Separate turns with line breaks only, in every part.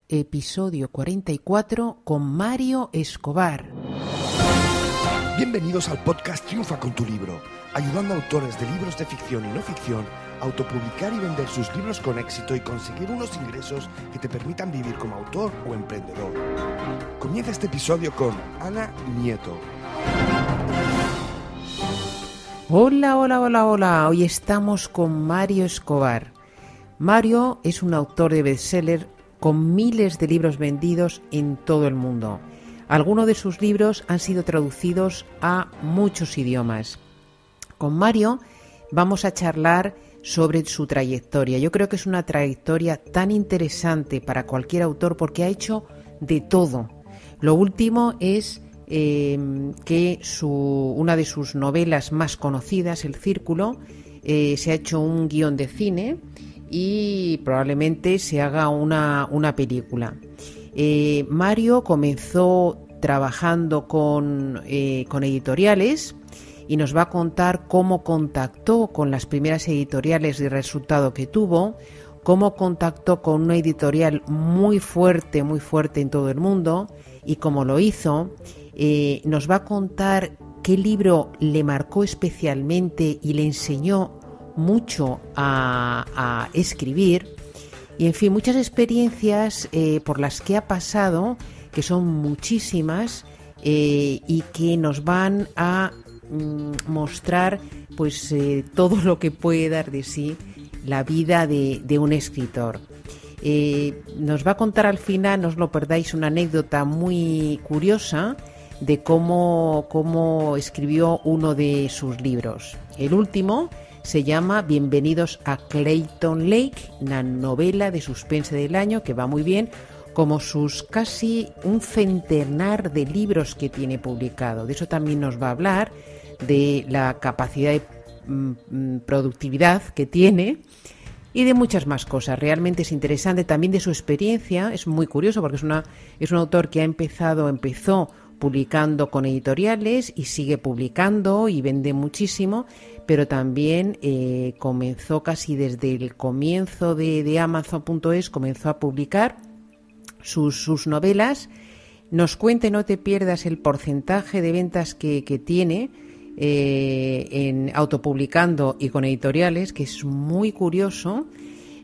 episodio 44 con Mario Escobar.
Bienvenidos al podcast Triunfa con tu libro, ayudando a autores de libros de ficción y no ficción a autopublicar y vender sus libros con éxito y conseguir unos ingresos que te permitan vivir como autor o emprendedor. Comienza este episodio con Ana Nieto.
Hola. Hoy estamos con Mario Escobar. Mario es un autor de bestseller con miles de libros vendidos en todo el mundo. Algunos de sus libros han sido traducidos a muchos idiomas. Con Mario vamos a charlar sobre su trayectoria. Yo creo que es una trayectoria tan interesante para cualquier autor porque ha hecho de todo. Lo último es que una de sus novelas más conocidas, El Círculo, se ha hecho un guión de cine y probablemente se haga una película. Mario comenzó trabajando con editoriales y nos va a contar cómo contactó con las primeras editoriales y el resultado que tuvo, cómo contactó con una editorial muy fuerte en todo el mundo y cómo lo hizo. Nos va a contar qué libro le marcó especialmente y le enseñó mucho a escribir y, en fin, muchas experiencias por las que ha pasado, que son muchísimas y que nos van a mostrar pues todo lo que puede dar de sí la vida de un escritor. Nos va a contar al final, no os lo perdáis, una anécdota muy curiosa de cómo escribió uno de sus libros. El último se llama Bienvenidos a Clayton Lake, una novela de suspense del año que va muy bien, como sus casi un centenar de libros que tiene publicado. De eso también nos va a hablar, de la capacidad de productividad que tiene y de muchas más cosas. Realmente es interesante, también de su experiencia. Es muy curioso porque es un autor que empezó publicando con editoriales y sigue publicando y vende muchísimo, pero también comenzó casi desde el comienzo de Amazon.es, comenzó a publicar sus novelas. Nos cuenta, no te pierdas, el porcentaje de ventas que tiene en autopublicando y con editoriales, que es muy curioso.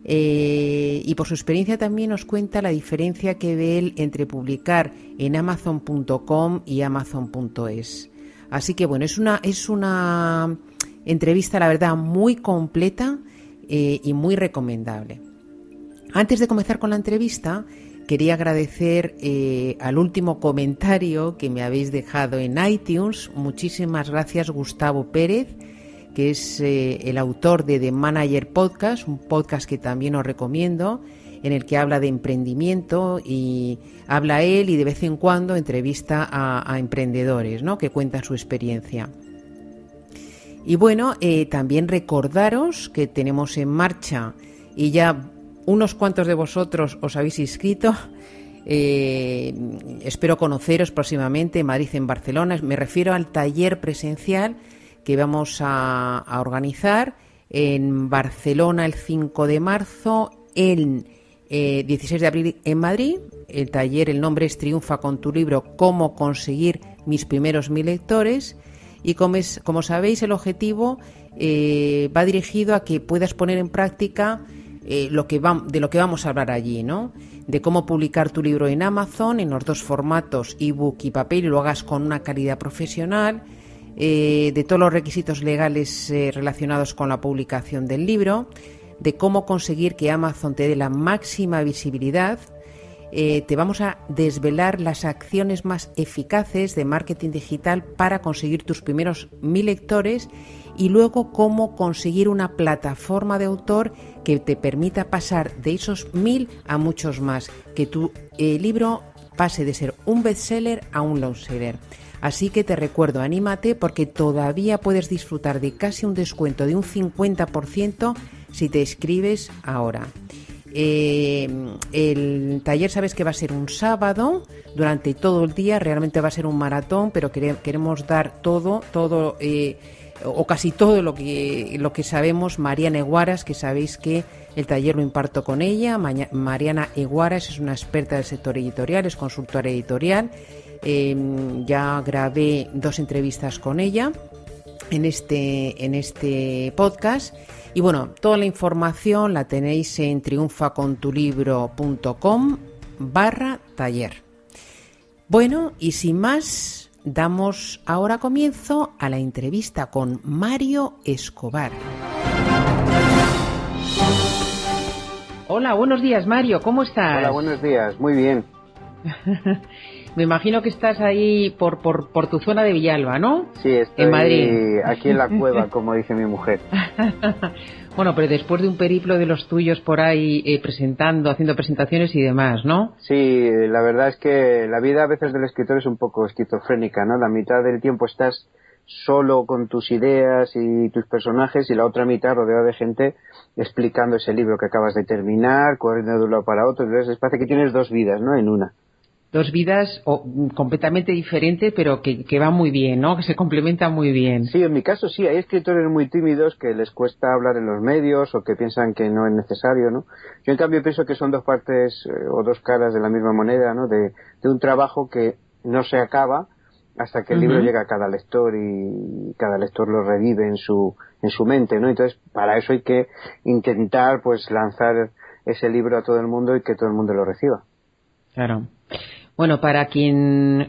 Y por su experiencia también nos cuenta la diferencia que ve él entre publicar en Amazon.com y Amazon.es. Así que bueno, es una entrevista, la verdad, muy completa y muy recomendable. Antes de comenzar con la entrevista, quería agradecer al último comentario que me habéis dejado en iTunes. Muchísimas gracias, Gustavo Pérez, que es el autor de The Manager Podcast, un podcast que también os recomiendo, en el que habla de emprendimiento y habla él y de vez en cuando entrevista a emprendedores, ¿no?, que cuentan su experiencia. Y bueno, también recordaros que tenemos en marcha, y ya unos cuantos de vosotros os habéis inscrito, espero conoceros próximamente en Madrid, en Barcelona. Me refiero al taller presencial que vamos a organizar en Barcelona el 5 de marzo, el 16 de abril en Madrid. El taller, el nombre es Triunfa con tu libro, cómo conseguir mis primeros 1000 lectores. Y como sabéis, el objetivo va dirigido a que puedas poner en práctica de lo que vamos a hablar allí, ¿no? De cómo publicar tu libro en Amazon, en los dos formatos, ebook y papel, y lo hagas con una calidad profesional, de todos los requisitos legales relacionados con la publicación del libro, de cómo conseguir que Amazon te dé la máxima visibilidad. Te vamos a desvelar las acciones más eficaces de marketing digital para conseguir tus primeros 1000 lectores, y luego cómo conseguir una plataforma de autor que te permita pasar de esos 1000 a muchos más, que tu libro pase de ser un bestseller a un longseller. Así que te recuerdo, anímate, porque todavía puedes disfrutar de casi un descuento de un 50% si te inscribes ahora. El taller, sabes que va a ser un sábado durante todo el día. Realmente va a ser un maratón, pero queremos dar todo o casi todo lo que sabemos. María Neguaras, que sabéis que El taller lo imparto con ella. Mariana Iguaras es una experta del sector editorial, es consultora editorial. Ya grabé 2 entrevistas con ella en este podcast. Y bueno, toda la información la tenéis en triunfacontulibro.com/taller. Bueno, y sin más, damos ahora comienzo a la entrevista con Mario Escobar. Hola, buenos días, Mario, ¿cómo estás?
Hola, buenos días, muy bien.
Me imagino que estás ahí por tu zona de Villalba, ¿no?
Sí, estoy
en Madrid.
Aquí en la cueva, como dice mi mujer.
Bueno, pero después de un periplo de los tuyos por ahí haciendo presentaciones y demás, ¿no?
Sí, la verdad es que la vida a veces del escritor es un poco esquizofrénica, ¿no? La mitad del tiempo estás solo con tus ideas y tus personajes y la otra mitad rodeado de gente explicando ese libro que acabas de terminar, corriendo de un lado para otro. Entonces parece que tienes 2 vidas, ¿no? En una.
2 vidas completamente diferentes, pero que van muy bien, ¿no? Que se complementan muy bien.
Sí, en mi caso sí, hay escritores muy tímidos que les cuesta hablar en los medios o que piensan que no es necesario, ¿no? Yo en cambio pienso que son 2 partes o 2 caras de la misma moneda, ¿no? De un trabajo que no se acaba hasta que el libro llega a cada lector y cada lector lo revive en su mente, ¿no? Entonces, para eso hay que intentar, pues, lanzar ese libro a todo el mundo y que todo el mundo lo reciba.
Claro. Bueno, para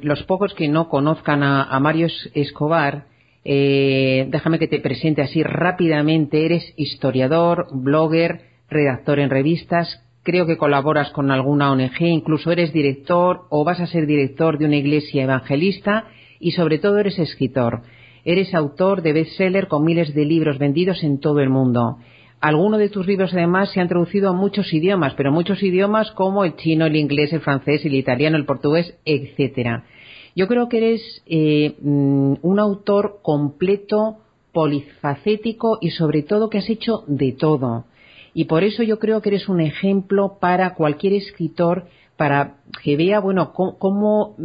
los pocos que no conozcan a Mario Escobar, déjame que te presente así rápidamente. Eres historiador, blogger, redactor en revistas, creo que colaboras con alguna ONG, incluso eres director o vas a ser director de una iglesia evangelista y sobre todo eres escritor. Eres autor de bestseller con miles de libros vendidos en todo el mundo. Algunos de tus libros, además, se han traducido a muchos idiomas, pero muchos idiomas como el chino, el inglés, el francés, el italiano, el portugués, etcétera. Yo creo que eres un autor completo, polifacético y, sobre todo, que has hecho de todo. Y por eso yo creo que eres un ejemplo para cualquier escritor, para que vea, bueno, cómo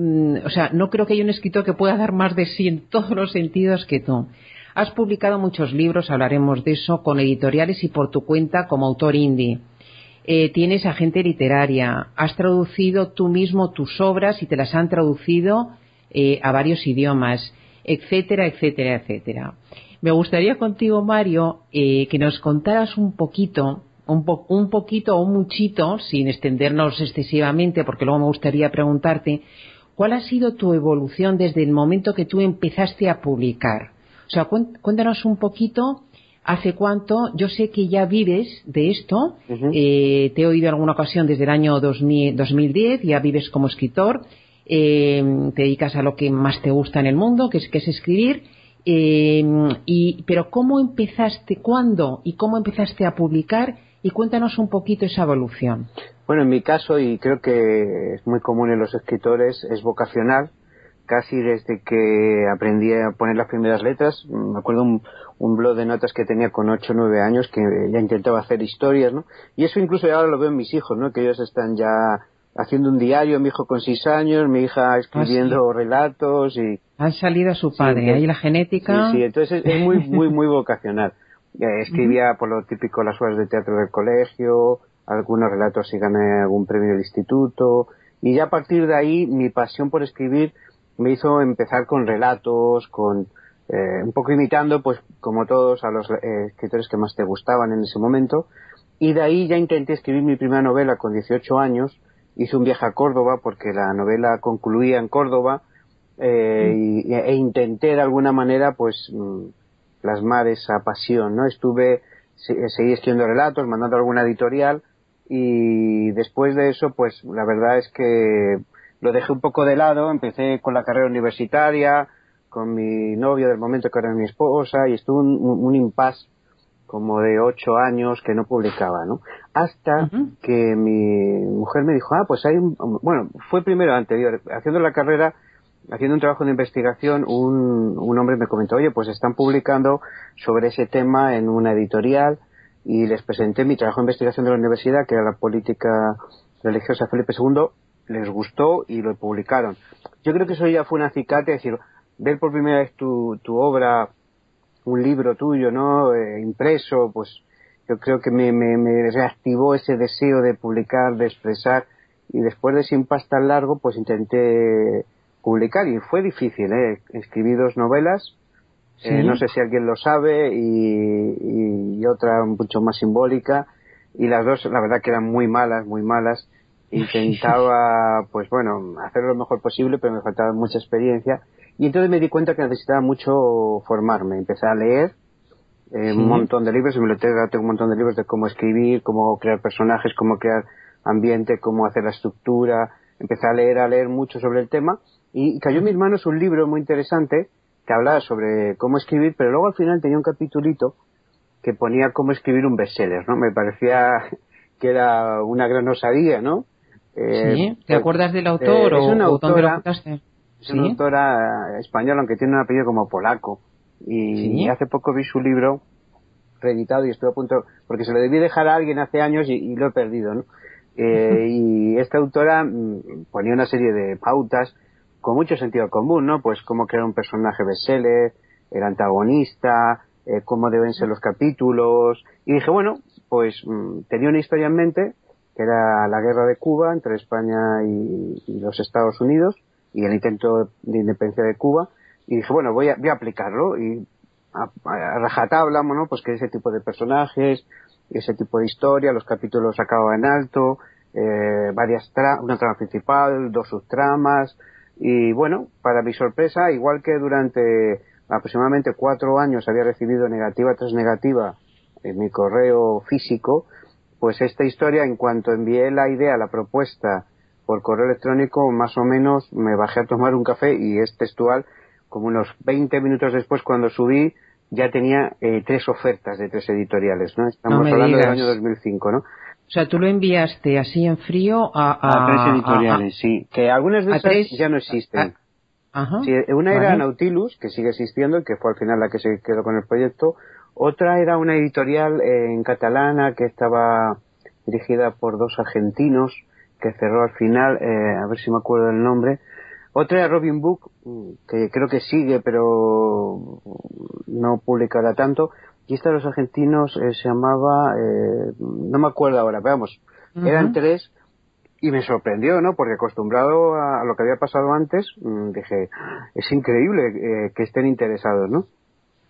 o sea, no creo que haya un escritor que pueda dar más de sí en todos los sentidos que tú. Has publicado muchos libros, hablaremos de eso, con editoriales y por tu cuenta como autor indie. Tienes agente literaria, has traducido tú mismo tus obras y te las han traducido a varios idiomas, etcétera, etcétera, etcétera. Me gustaría contigo, Mario, que nos contaras un poquito o un muchito, sin extendernos excesivamente, porque luego me gustaría preguntarte, ¿cuál ha sido tu evolución desde el momento que tú empezaste a publicar? O sea, cuéntanos un poquito, ¿hace cuánto? Yo sé que ya vives de esto, te he oído en alguna ocasión desde el año 2010, ya vives como escritor, te dedicas a lo que más te gusta en el mundo, que es escribir, pero ¿cómo empezaste, cuándo y cómo empezaste a publicar? Y cuéntanos un poquito esa evolución.
Bueno, en mi caso, y creo que es muy común en los escritores, es vocacional. Casi desde que aprendí a poner las primeras letras, me acuerdo un blog de notas que tenía con 8 o 9 años que ya intentaba hacer historias, ¿no? Y eso incluso ahora lo veo en mis hijos, ¿no? Que ellos están ya haciendo un diario, mi hijo con 6 años, mi hija escribiendo relatos y...
Han salido a su padre,
sí,
ahí la genética...
Sí, entonces es muy, muy, muy vocacional. Escribía por lo típico las obras de teatro del colegio, algunos relatos si gané algún premio del instituto, y ya a partir de ahí mi pasión por escribir me hizo empezar con relatos, con un poco imitando, pues como todos, a los escritores que más te gustaban en ese momento, y de ahí ya intenté escribir mi primera novela con 18 años, hice un viaje a Córdoba porque la novela concluía en Córdoba, e intenté de alguna manera pues plasmar esa pasión, ¿no? Seguí escribiendo relatos, mandando a alguna editorial, y después de eso pues la verdad es que lo dejé un poco de lado, empecé con la carrera universitaria, con mi novio del momento que ahora es mi esposa, y estuve un impasse como de 8 años que no publicaba, ¿no? Hasta que mi mujer me dijo, pues bueno, fue primero anterior, haciendo la carrera, haciendo un trabajo de investigación, un hombre me comentó, oye, pues están publicando sobre ese tema en una editorial, y les presenté mi trabajo de investigación de la universidad, que era la política religiosa de Felipe II, les gustó y lo publicaron. Yo creo que eso ya fue un acicate, es decir, ver por primera vez tu obra, un libro tuyo, ¿no? Impreso, pues yo creo que me reactivó ese deseo de publicar, de expresar, y después de ese impasse tan largo, pues intenté publicar, y fue difícil, escribí 2 novelas,
¿Sí?
No sé si alguien lo sabe, y otra mucho más simbólica, y las 2 la verdad que eran muy malas. Intentaba, pues bueno, hacer lo mejor posible, pero me faltaba mucha experiencia, y entonces me di cuenta que necesitaba mucho formarme. Empecé a leer un montón de libros, en mi biblioteca tengo un montón de libros de cómo escribir, cómo crear personajes, cómo crear ambiente, cómo hacer la estructura. Empecé a leer mucho sobre el tema, y cayó en mis manos un libro muy interesante que hablaba sobre cómo escribir, pero luego al final tenía un capitulito que ponía cómo escribir un bestseller, ¿no? Me parecía que era una gran osadía, ¿no?
¿Sí? ¿Te acuerdas del autor
es una
o dónde lo
autora,
contaste?
es una autora española, aunque tiene un apellido como polaco, y hace poco vi su libro reeditado y estoy a punto, porque se lo debí dejar a alguien hace años y lo he perdido, ¿no? Y esta autora ponía una serie de pautas con mucho sentido común, ¿no? Pues cómo crear un personaje bestseller, el antagonista, cómo deben ser los capítulos, y dije, bueno, pues tenía una historia en mente, que era la guerra de Cuba entre España y los Estados Unidos, y el intento de independencia de Cuba, y dije, bueno, voy a aplicarlo, y a rajatabla, ¿no? Pues que ese tipo de personajes, ese tipo de historia, los capítulos acababan en alto, una trama principal, 2 subtramas, y bueno, para mi sorpresa, igual que durante aproximadamente 4 años había recibido negativa tras negativa en mi correo físico, pues esta historia, en cuanto envié la idea, la propuesta por correo electrónico, más o menos me bajé a tomar un café, y es textual, como unos 20 minutos después, cuando subí, ya tenía 3 ofertas de 3 editoriales, ¿no? Estamos hablando del año 2005, ¿no?
O sea, tú lo enviaste así en frío
a 3 editoriales, sí. Que algunas de esas ya no existen.
Ajá.
Sí, una era Nautilus, que sigue existiendo, que fue al final la que se quedó con el proyecto. Otra era una editorial en catalana que estaba dirigida por 2 argentinos, que cerró al final, a ver si me acuerdo del nombre. Otra era Robin Book, que creo que sigue, pero no publicará tanto. Y esta de los argentinos se llamaba, no me acuerdo ahora, pero vamos, eran 3, y me sorprendió, ¿no? Porque acostumbrado a lo que había pasado antes, dije, es increíble que estén interesados, ¿no?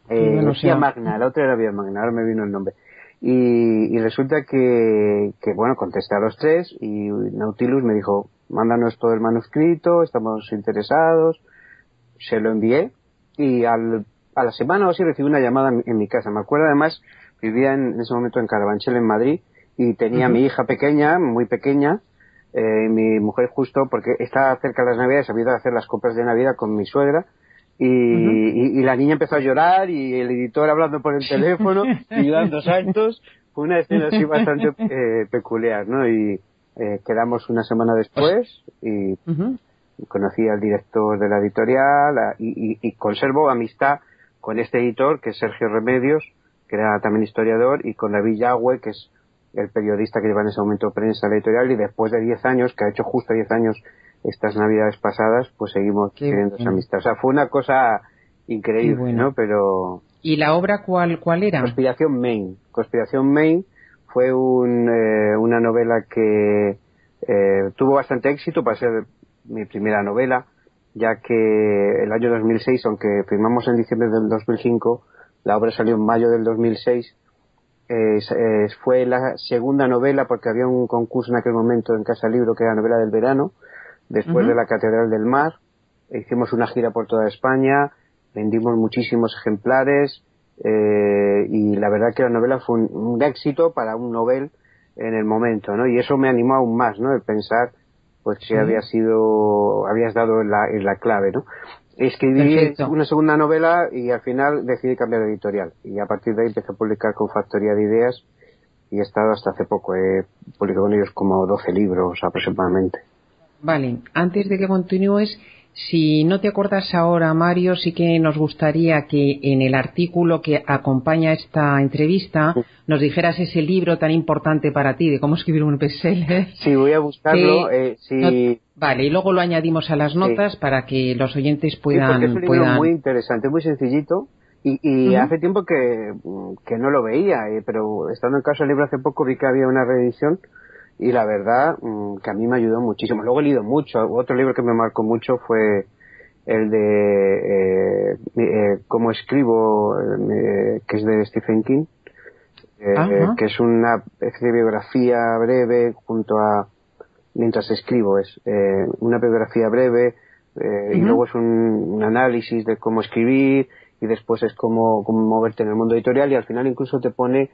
Vía Magna, la otra era Vía Magna, ahora me vino el nombre. Y resulta que bueno, contesté a los 3, y Nautilus me dijo, mándanos todo el manuscrito, estamos interesados. Se lo envié, y a la semana o así recibí una llamada en mi casa. Me acuerdo, además, vivía en ese momento en Carabanchel, en Madrid, y tenía mi hija pequeña, muy pequeña, mi mujer justo, porque estaba cerca de las Navidades, había ido a hacer las compras de Navidad con mi suegra, y la niña empezó a llorar, y el editor hablando por el teléfono y dando saltos. Fue una escena así bastante peculiar, ¿no? Y quedamos una semana después, y conocí al director de la editorial, y conservo amistad con este editor, que es Sergio Remedios, que era también historiador, y con David Yagüe, que es el periodista que lleva en ese momento prensa la editorial, y después de 10 años, que ha hecho justo 10 años estas Navidades pasadas, pues seguimos teniendo esa amistad. O sea, fue una cosa increíble, ¿no? Pero...
¿Y la obra cuál era?
Conspiración Maine. Conspiración Maine fue una novela que tuvo bastante éxito para ser mi primera novela, ya que el año 2006, aunque firmamos en diciembre del 2005, la obra salió en mayo del 2006, fue la segunda novela, porque había un concurso en aquel momento en Casa Libro que era novela del verano, después de La Catedral del Mar. Hicimos una gira por toda España, vendimos muchísimos ejemplares, y la verdad que la novela fue un éxito para un novel en el momento, ¿no? Y eso me animó aún más, ¿no? El pensar, pues, que habías dado en la clave, ¿no? Escribí una segunda novela, y al final decidí cambiar de editorial, y a partir de ahí empecé a publicar con Factoría de Ideas, y he estado hasta hace poco, he publicado con ellos como 12 libros aproximadamente.
Vale, antes de que continúes, si no te acuerdas ahora, Mario, sí que nos gustaría que en el artículo que acompaña esta entrevista nos dijeras ese libro tan importante para ti, de cómo escribir un bestseller.
Sí, voy a buscarlo.
Vale, y luego lo añadimos a las notas para que los oyentes puedan...
Sí, porque es un libro muy interesante, muy sencillito, Y hace tiempo que no lo veía, pero estando en Casa del Libro hace poco vi que había una reedición y la verdad que a mí me ayudó muchísimo. Luego he leído mucho. Otro libro que me marcó mucho fue el de Cómo escribo, que es de Stephen King, que es una especie de biografía breve junto a mientras escribo. Es una biografía breve y luego es un análisis de cómo escribir y después es cómo moverte en el mundo editorial y al final incluso te pone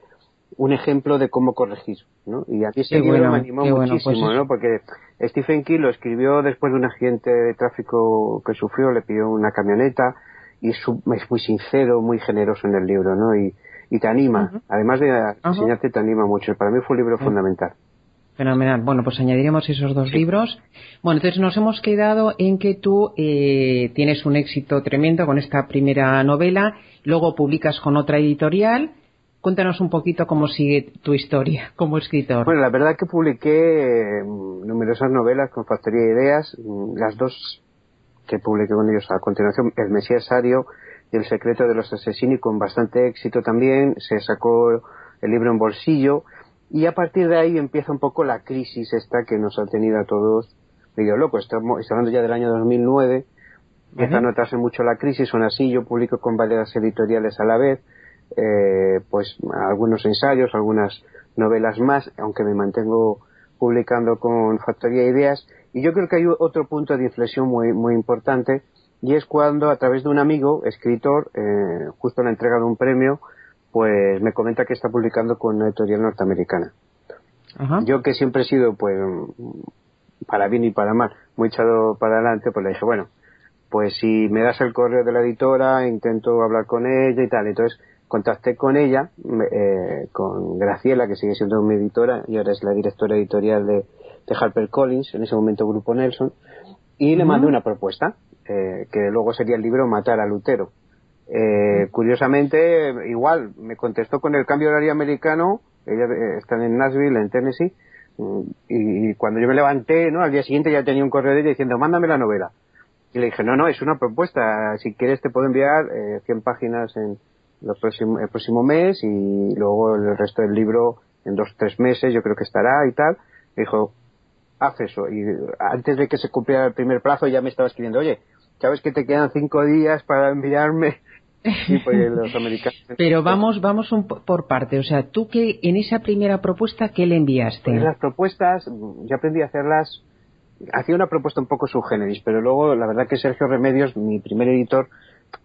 un ejemplo de cómo corregir, ¿no? Y aquí ese libro me animó muchísimo, ¿no? Porque Stephen King lo escribió después de un accidente de tráfico que sufrió, le pidió una camioneta y es muy sincero, muy generoso en el libro, ¿no? Y te anima, además de enseñarte, te anima mucho. Para mí fue un libro fundamental.
Fenomenal. Bueno, pues añadiremos esos dos libros. Bueno, entonces nos hemos quedado en que tú tienes un éxito tremendo con esta primera novela, luego publicas con otra editorial. Cuéntanos un poquito cómo sigue tu historia como escritor.
Bueno, la verdad que publiqué numerosas novelas con Factoría de Ideas, las dos que publiqué con ellos a continuación, El Mesías Ario y El secreto de los asesinos, con bastante éxito también. Se sacó el libro en bolsillo. Y a partir de ahí empieza un poco la crisis esta que nos ha tenido a todos medio locos. Estamos hablando ya del año 2009, empieza a notarse mucho la crisis. Aún así yo publico con varias editoriales a la vez, pues algunos ensayos, algunas novelas más, aunque me mantengo publicando con Factoría de Ideas. Y yo creo que hay otro punto de inflexión muy, muy importante, y es cuando a través de un amigo, escritor, justo en la entrega de un premio, pues me comenta que está publicando con una editorial norteamericana. Yo, que siempre he sido, pues, para bien y para mal, muy echado para adelante, pues le dije, bueno, pues si me das el correo de la editora, intento hablar con ella y tal. Entonces contacté con ella, con Graciela, que sigue siendo mi editora y ahora es la directora editorial de HarperCollins, en ese momento Grupo Nelson, y le mandé una propuesta, que luego sería el libro Matar a Lutero. Curiosamente, igual me contestó con el cambio horario americano. Ella está en Nashville, en Tennessee, y cuando yo me levanté, ¿no?, al día siguiente ya tenía un correo de ella diciendo, mándame la novela. Y le dije, no, es una propuesta, si quieres te puedo enviar 100 páginas en el próximo mes y luego el resto del libro en 2-3 meses, yo creo que estará y tal. Me dijo, haz eso. Y antes de que se cumpliera el primer plazo ya me estaba escribiendo, oye, ¿sabes que te quedan 5 días para enviarme? Sí, pues los americanos.
Pero vamos por parte. O sea, tú, que en esa primera propuesta, ¿qué le enviaste?
Pues las propuestas, yo aprendí a hacerlas. Hacía una propuesta un poco subgéneris, pero luego la verdad que Sergio Remedios, mi primer editor,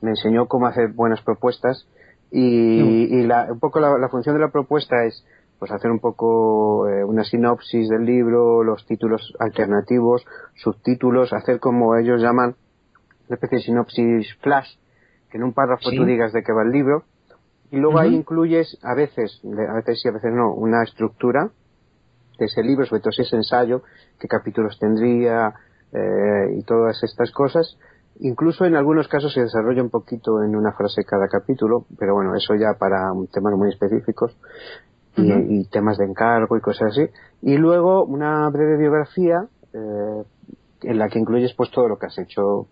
me enseñó cómo hacer buenas propuestas y un poco la función de la propuesta es pues hacer un poco una sinopsis del libro, los títulos alternativos, subtítulos, hacer como ellos llaman una especie de sinopsis flash, que en un párrafo tú digas de qué va el libro, y luego ahí incluyes a veces sí, a veces no, una estructura de ese libro, sobre todo si es ensayo, qué capítulos tendría y todas estas cosas. Incluso en algunos casos se desarrolla un poquito en una frase cada capítulo, pero bueno, eso ya para temas muy específicos y temas de encargo y cosas así. Y luego una breve biografía en la que incluyes pues todo lo que has hecho.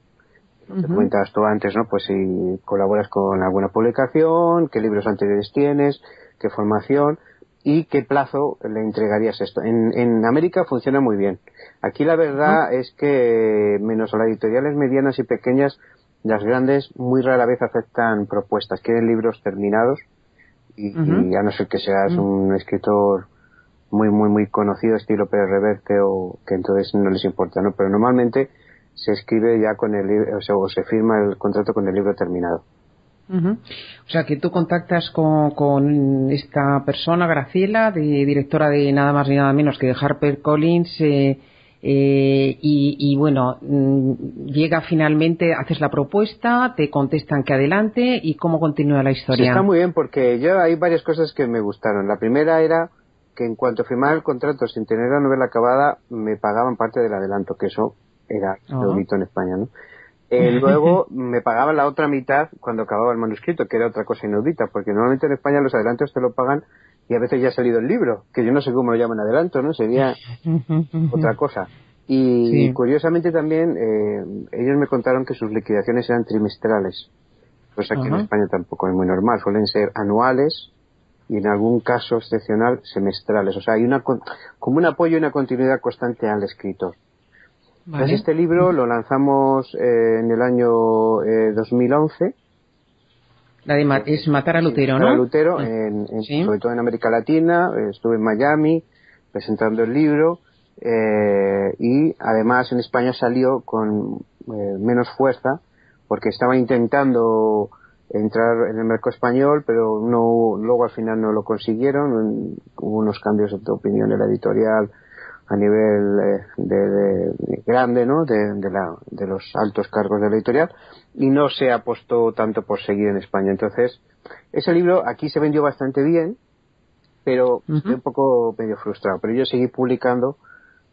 Te comentabas tú antes, ¿no? Pues si colaboras con alguna publicación, qué libros anteriores tienes, qué formación y qué plazo le entregarías esto. En América funciona muy bien. Aquí la verdad es que, menos a las editoriales medianas y pequeñas, las grandes muy rara vez aceptan propuestas. Quieren libros terminados y a no ser que seas un escritor muy, muy, muy conocido, estilo Pérez Reverte, o que entonces no les importa, ¿no? Pero normalmente se escribe ya con el libro, o se firma el contrato con el libro terminado.
O sea, que tú contactas con esta persona, Graciela, directora de nada más ni nada menos que de HarperCollins, y bueno, llega finalmente, haces la propuesta, te contestan que adelante, y cómo continúa la historia.
Sí, está muy bien, porque yo hay varias cosas que me gustaron. La primera era que en cuanto firmaba el contrato sin tener la novela acabada, me pagaban parte del adelanto, que eso era inaudito en España, ¿no? Luego me pagaban la otra mitad cuando acababa el manuscrito, que era otra cosa inaudita, porque normalmente en España los adelantos te lo pagan y a veces ya ha salido el libro, que yo no sé cómo lo llaman adelanto, ¿no? Sería otra cosa. Y curiosamente también ellos me contaron que sus liquidaciones eran trimestrales. Pues aquí en España tampoco es muy normal, suelen ser anuales y en algún caso excepcional semestrales. O sea, hay como un apoyo y una continuidad constante al escritor.
Vale.
Entonces este libro lo lanzamos en el año 2011.
Es Matar a Lutero,
Matar
¿no?
a Lutero,
Sí.
sobre todo en América Latina. Estuve en Miami presentando el libro y además en España salió con menos fuerza porque estaba intentando entrar en el mercado español, pero luego al final no lo consiguieron. Hubo unos cambios de opinión en la editorial a nivel de grande, ¿no? De los altos cargos de la editorial, y no se apostó tanto por seguir en España. Entonces, ese libro aquí se vendió bastante bien, pero estoy un poco medio frustrado. Pero yo seguí publicando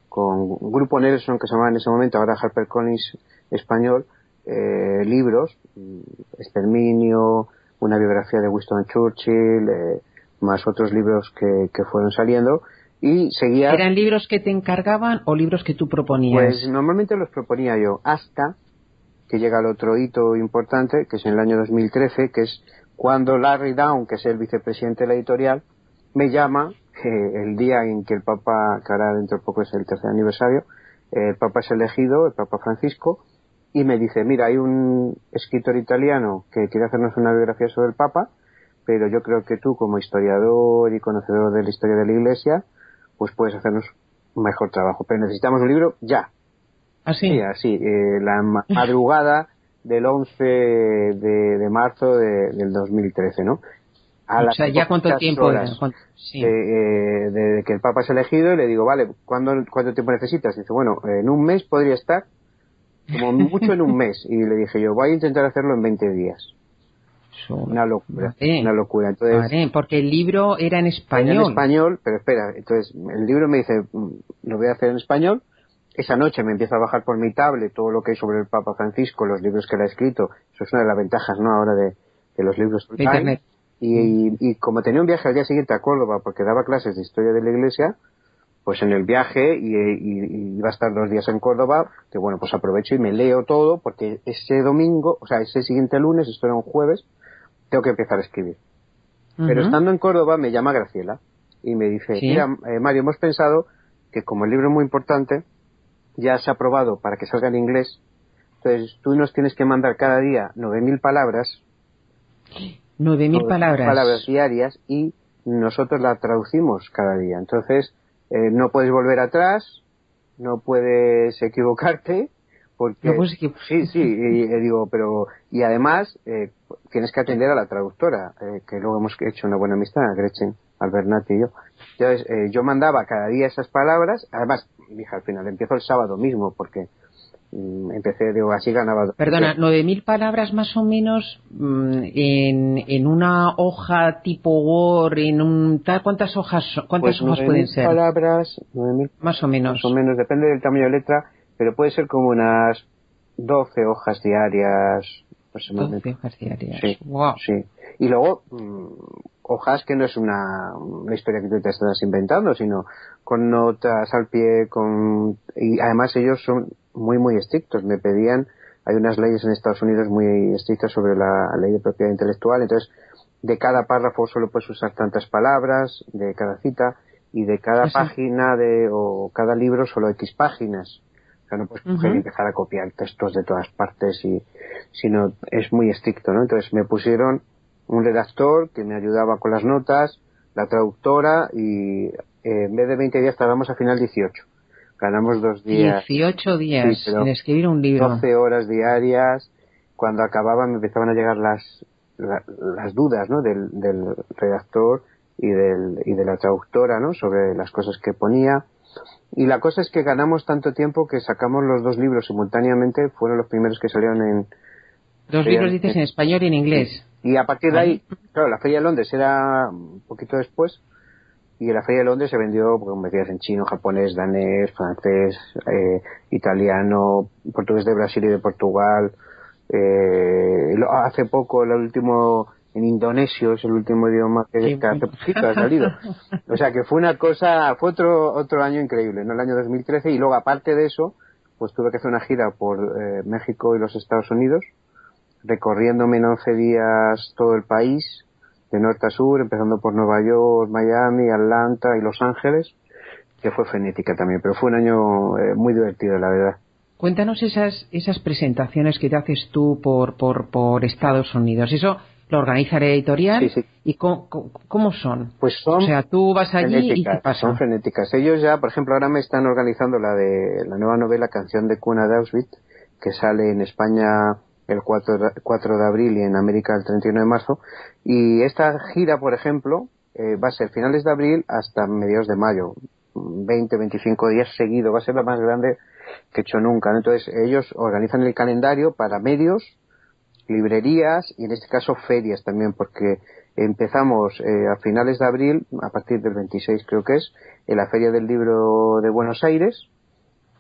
con Grupo Nelson, que se llamaba en ese momento, ahora HarperCollins español, libros, Exterminio, una biografía de Winston Churchill, más otros libros que fueron saliendo, y seguía...
¿Eran libros que te encargaban o libros que tú proponías?
Pues normalmente los proponía yo, hasta que llega el otro hito importante, que es en el año 2013, que es cuando Larry Down, que es el vicepresidente de la editorial, me llama el día en que el Papa, que ahora dentro de poco es el tercer aniversario, el Papa es elegido, el Papa Francisco, y me dice, mira, hay un escritor italiano que quiere hacernos una biografía sobre el Papa, pero yo creo que tú, como historiador y conocedor de la historia de la Iglesia, pues puedes hacernos un mejor trabajo, pero necesitamos un libro ya.
¿Así?
Sí, así, la madrugada del 11 de marzo del 2013, ¿no?
O sea, ¿ya cuánto tiempo era?
Sí. De que el Papa es elegido, y le digo, vale, ¿cuánto tiempo necesitas? Dice, bueno, en un mes podría estar, como mucho en un mes. Y le dije yo, voy a intentar hacerlo en 20 días. Una locura, una locura. Entonces,
vale, porque el libro era en español.
Era en español, pero espera, entonces el libro me dice, lo voy a hacer en español. Esa noche me empieza a bajar por mi tablet todo lo que hay sobre el Papa Francisco, los libros que él ha escrito. Eso es una de las ventajas, ¿no?, ahora de los libros
de Internet.
Y como tenía un viaje al día siguiente a Córdoba, porque daba clases de historia de la Iglesia, pues en el viaje, y iba a estar 2 días en Córdoba, que bueno, pues aprovecho y me leo todo, porque ese domingo, o sea, ese siguiente lunes, esto era un jueves, tengo que empezar a escribir. Pero estando en Córdoba me llama Graciela y me dice,
¿sí?
Mira, Mario, hemos pensado que como el libro es muy importante, ya se ha aprobado para que salga en inglés, entonces tú nos tienes que mandar cada día 9.000 palabras.
9.000 palabras.
Palabras diarias, y nosotros la traducimos cada día. Entonces, no puedes volver atrás, no puedes equivocarte, porque...
No puedes equivocarte.
Sí, y además tienes que atender a la traductora, que luego hemos hecho una buena amistad, Gretchen Albernati y yo. Entonces, yo mandaba cada día esas palabras, además, dije, al final empiezo el sábado mismo, porque empecé, así ganaba...
Perdona, 9.000 palabras más o menos en una hoja tipo Word, en un tal, ¿cuántas hojas pueden ser?
9.000 palabras, 9.000
más o menos.
Más o menos, depende del tamaño de letra, pero puede ser como unas 12 hojas diarias.
12 hojas diarias.
Sí,
wow.
Sí. Y luego, hojas que no es una historia que tú te estás inventando, sino con notas al pie, y además ellos son muy, muy estrictos. Me pedían, hay unas leyes en Estados Unidos muy estrictas sobre la ley de propiedad intelectual, entonces de cada párrafo solo puedes usar tantas palabras, de cada cita, y de cada página o cada libro solo X páginas. O sea, no puedes coger y empezar a copiar textos de todas partes, sino es muy estricto, ¿no? Entonces me pusieron un redactor que me ayudaba con las notas, la traductora, y en vez de 20 días tardamos al final 18. Ganamos 2 días.
18 días en escribir un libro.
12 horas diarias. Cuando acababa me empezaban a llegar las dudas, ¿no?, del redactor y de la traductora, ¿no?, sobre las cosas que ponía. Y la cosa es que ganamos tanto tiempo que sacamos los 2 libros simultáneamente, fueron los primeros que salieron en...
2 libros dices en español y en inglés.
Y a partir de ahí, claro, la Feria de Londres era un poquito después, y en la Feria de Londres se vendió, porque me decías, en chino, japonés, danés, francés, italiano, portugués de Brasil y de Portugal. Hace poco, el último... En indonesio es el último idioma que hace poquito ha salido. O sea que fue otro año increíble, ¿no?, el año 2013. Y luego, aparte de eso, pues tuve que hacer una gira por México y los Estados Unidos, recorriéndome en 11 días todo el país, de norte a sur, empezando por Nueva York, Miami, Atlanta y Los Ángeles, que fue frenética también, pero fue un año muy divertido, la verdad.
Cuéntanos esas presentaciones que te haces tú por Estados Unidos. ¿Eso lo organiza la editorial?
Sí.
¿Y cómo son?
Pues son,
o sea, tú vas allí y ¿qué pasa?
Son frenéticas. Ellos ya, por ejemplo, ahora me están organizando la de la nueva novela Canción de cuna de Auschwitz, que sale en España el 4 de abril y en América el 31 de marzo. Y esta gira, por ejemplo, va a ser finales de abril hasta mediados de mayo. 20-25 días seguidos. Va a ser la más grande que he hecho nunca, ¿no? Entonces, ellos organizan el calendario para medios, librerías y en este caso ferias también, porque empezamos a finales de abril, a partir del 26 creo que es, en la Feria del Libro de Buenos Aires,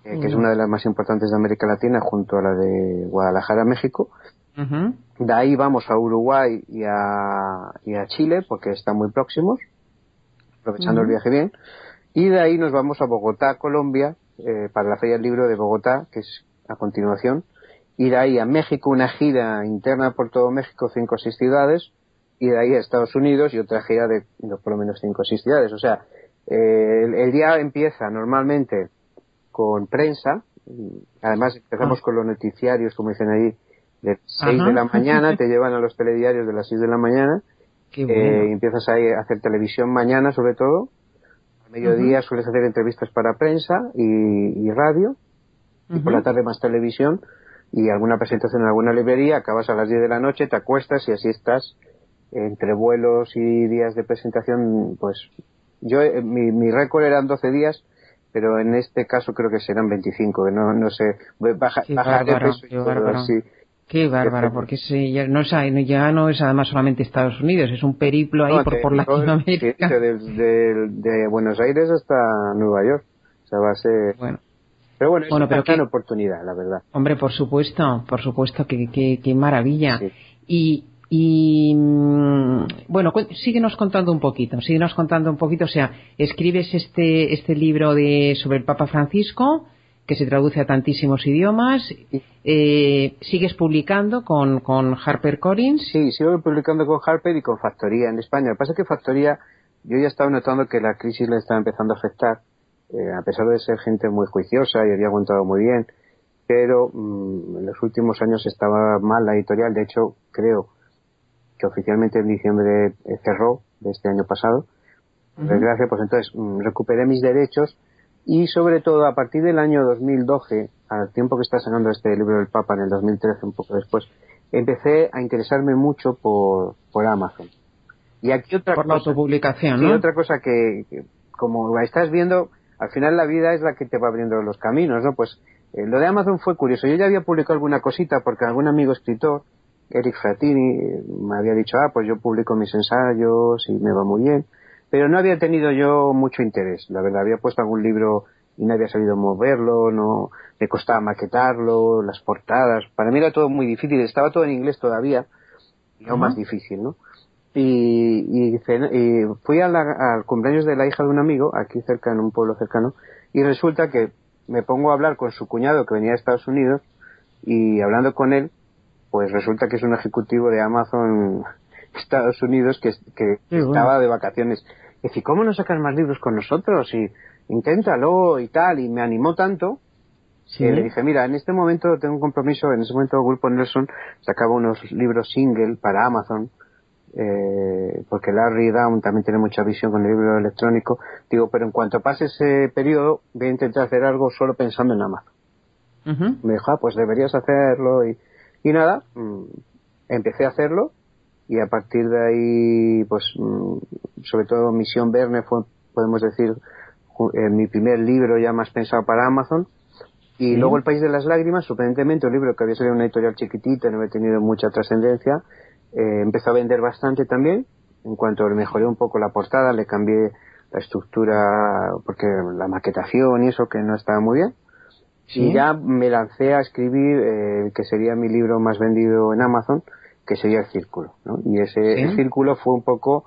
que es una de las más importantes de América Latina junto a la de Guadalajara, México. De ahí vamos a Uruguay y a Chile porque están muy próximos, aprovechando el viaje bien, y de ahí nos vamos a Bogotá, Colombia, para la Feria del Libro de Bogotá, que es a continuación, y de ahí a México, una gira interna por todo México, 5 o 6 ciudades, y de ahí a Estados Unidos y otra gira de por lo menos 5 o 6 ciudades. O sea, el día empieza normalmente con prensa, además empezamos con los noticiarios, como dicen ahí, de 6 de la mañana, te llevan a los telediarios de las 6 de la mañana,
Qué bueno.
y empiezas ahí a hacer televisión mañana sobre todo, a mediodía sueles hacer entrevistas para prensa y radio, y por la tarde más televisión, y alguna presentación en alguna librería, acabas a las 10 de la noche, te acuestas y así estás entre vuelos y días de presentación. Pues yo mi récord eran 12 días, pero en este caso creo que serán 25, que no sé, bajar de peso y todo así.
Qué bárbaro, porque ya no es además solamente Estados Unidos, es un periplo ahí por Latinoamérica.
De Buenos Aires hasta Nueva York, o sea, va a ser...
Bueno.
Pero bueno, es una gran oportunidad, la verdad.
Hombre, por supuesto, qué maravilla. Sí. Bueno, síguenos contando un poquito, o sea, escribes este libro sobre el Papa Francisco, que se traduce a tantísimos idiomas, sigues publicando con HarperCollins.
Sí, sigo publicando con Harper y con Factoría en España. Lo que pasa es que Factoría, yo ya estaba notando que la crisis le estaba empezando a afectar, a pesar de ser gente muy juiciosa y había aguantado muy bien, pero en los últimos años estaba mal la editorial. De hecho, creo que oficialmente en diciembre cerró, de este año pasado. Por desgracia, pues entonces recuperé mis derechos y sobre todo a partir del año 2012, al tiempo que está sacando este libro del Papa en el 2013, un poco después, empecé a interesarme mucho por Amazon. Y aquí otra
por
cosa,
la autopublicación,
sí,
¿no?
otra cosa que como estás viendo, al final la vida es la que te va abriendo los caminos, ¿no? Pues lo de Amazon fue curioso. Yo ya había publicado alguna cosita porque algún amigo escritor, Eric Fratini, me había dicho, pues yo publico mis ensayos y me va muy bien, pero no había tenido yo mucho interés. La verdad, había puesto algún libro y no había sabido moverlo, no me costaba maquetarlo, las portadas, para mí era todo muy difícil, estaba todo en inglés todavía, y aún más difícil, ¿no? Y fui al cumpleaños de la hija de un amigo, aquí cerca, en un pueblo cercano, y resulta que me pongo a hablar con su cuñado que venía de Estados Unidos, y hablando con él, pues resulta que es un ejecutivo de Amazon Estados Unidos que estaba de vacaciones. Y dice, ¿cómo no sacas más libros con nosotros? Y inténtalo y tal, y me animó tanto que le dije, mira, en este momento tengo un compromiso. En ese momento el Grupo Nelson sacaba unos libros single para Amazon, porque Larry Down también tiene mucha visión con el libro electrónico. Digo, pero en cuanto pase ese periodo voy a intentar hacer algo solo pensando en Amazon. Me dijo, pues deberías hacerlo. Y nada, empecé a hacerlo, y a partir de ahí, pues sobre todo Misión Verne fue, podemos decir, mi primer libro ya más pensado para Amazon. Y luego El País de las Lágrimas, sorprendentemente, un libro que había salido en una editorial chiquitita, no había tenido mucha trascendencia, empezó a vender bastante también. En cuanto le mejoré un poco la portada, le cambié la estructura, porque la maquetación y eso que no estaba muy bien. Y ya me lancé a escribir que sería mi libro más vendido en Amazon, que sería El Círculo, ¿no? Y El Círculo fue un poco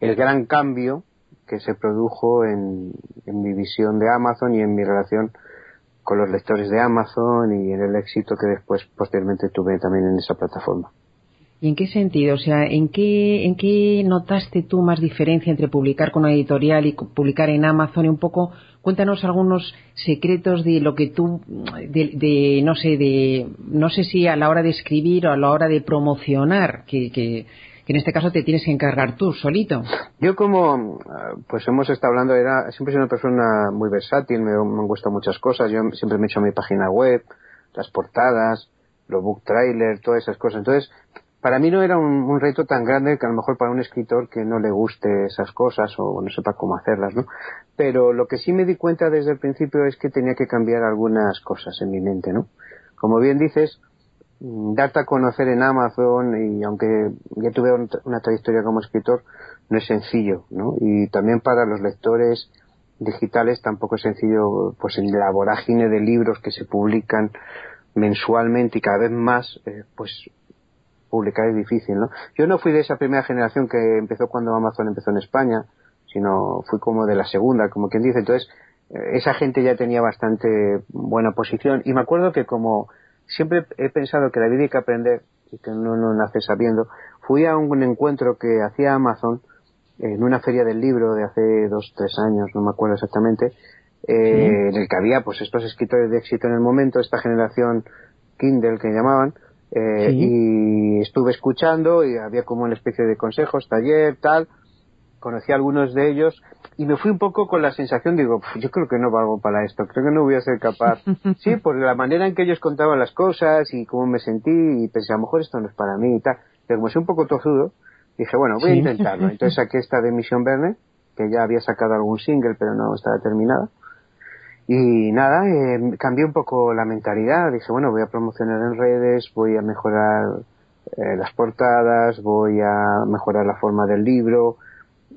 el gran cambio que se produjo en mi visión de Amazon y en mi relación con los lectores de Amazon y en el éxito que después posteriormente tuve también en esa plataforma.
¿Y en qué sentido? O sea, ¿en qué notaste tú más diferencia entre publicar con una editorial y publicar en Amazon? Y un poco, cuéntanos algunos secretos de lo que tú, no sé si a la hora de escribir o a la hora de promocionar, que en este caso te tienes que encargar tú solito.
Yo como, pues hemos estado hablando, siempre he sido una persona muy versátil, me han gustado muchas cosas, yo siempre me he hecho mi página web, las portadas, los book trailers, todas esas cosas. Entonces, para mí no era un reto tan grande que a lo mejor para un escritor que no le guste esas cosas o no sepa cómo hacerlas, ¿no? Pero lo que sí me di cuenta desde el principio es que tenía que cambiar algunas cosas en mi mente, ¿no? Como bien dices, darte a conocer en Amazon, y aunque ya tuve una trayectoria como escritor, no es sencillo, ¿no? Y también para los lectores digitales tampoco es sencillo, pues en la vorágine de libros que se publican mensualmente y cada vez más, pues publicar es difícil, ¿no? Yo no fui de esa primera generación que empezó cuando Amazon empezó en España, sino fui como de la segunda, como quien dice. Entonces, esa gente ya tenía bastante buena posición, y me acuerdo que como siempre he pensado que la vida hay que aprender y que uno no nace sabiendo, fui a un encuentro que hacía Amazon en una feria del libro de hace 2-3 años, no me acuerdo exactamente, en el que había pues estos escritores de éxito en el momento, esta generación Kindle que llamaban, y estuve escuchando y había como una especie de consejos, taller, tal, conocí a algunos de ellos y me fui un poco con la sensación, digo, yo creo que no valgo para esto, creo que no voy a ser capaz. Sí, por la manera en que ellos contaban las cosas y cómo me sentí, y pensé, a lo mejor esto no es para mí y tal. Pero como soy un poco tozudo, dije, bueno, voy a intentarlo. Entonces saqué esta de Mission Verne, que ya había sacado algún single, pero no estaba terminada. Y nada, cambié un poco la mentalidad. Dije, bueno, voy a promocionar en redes, voy a mejorar las portadas, voy a mejorar la forma del libro,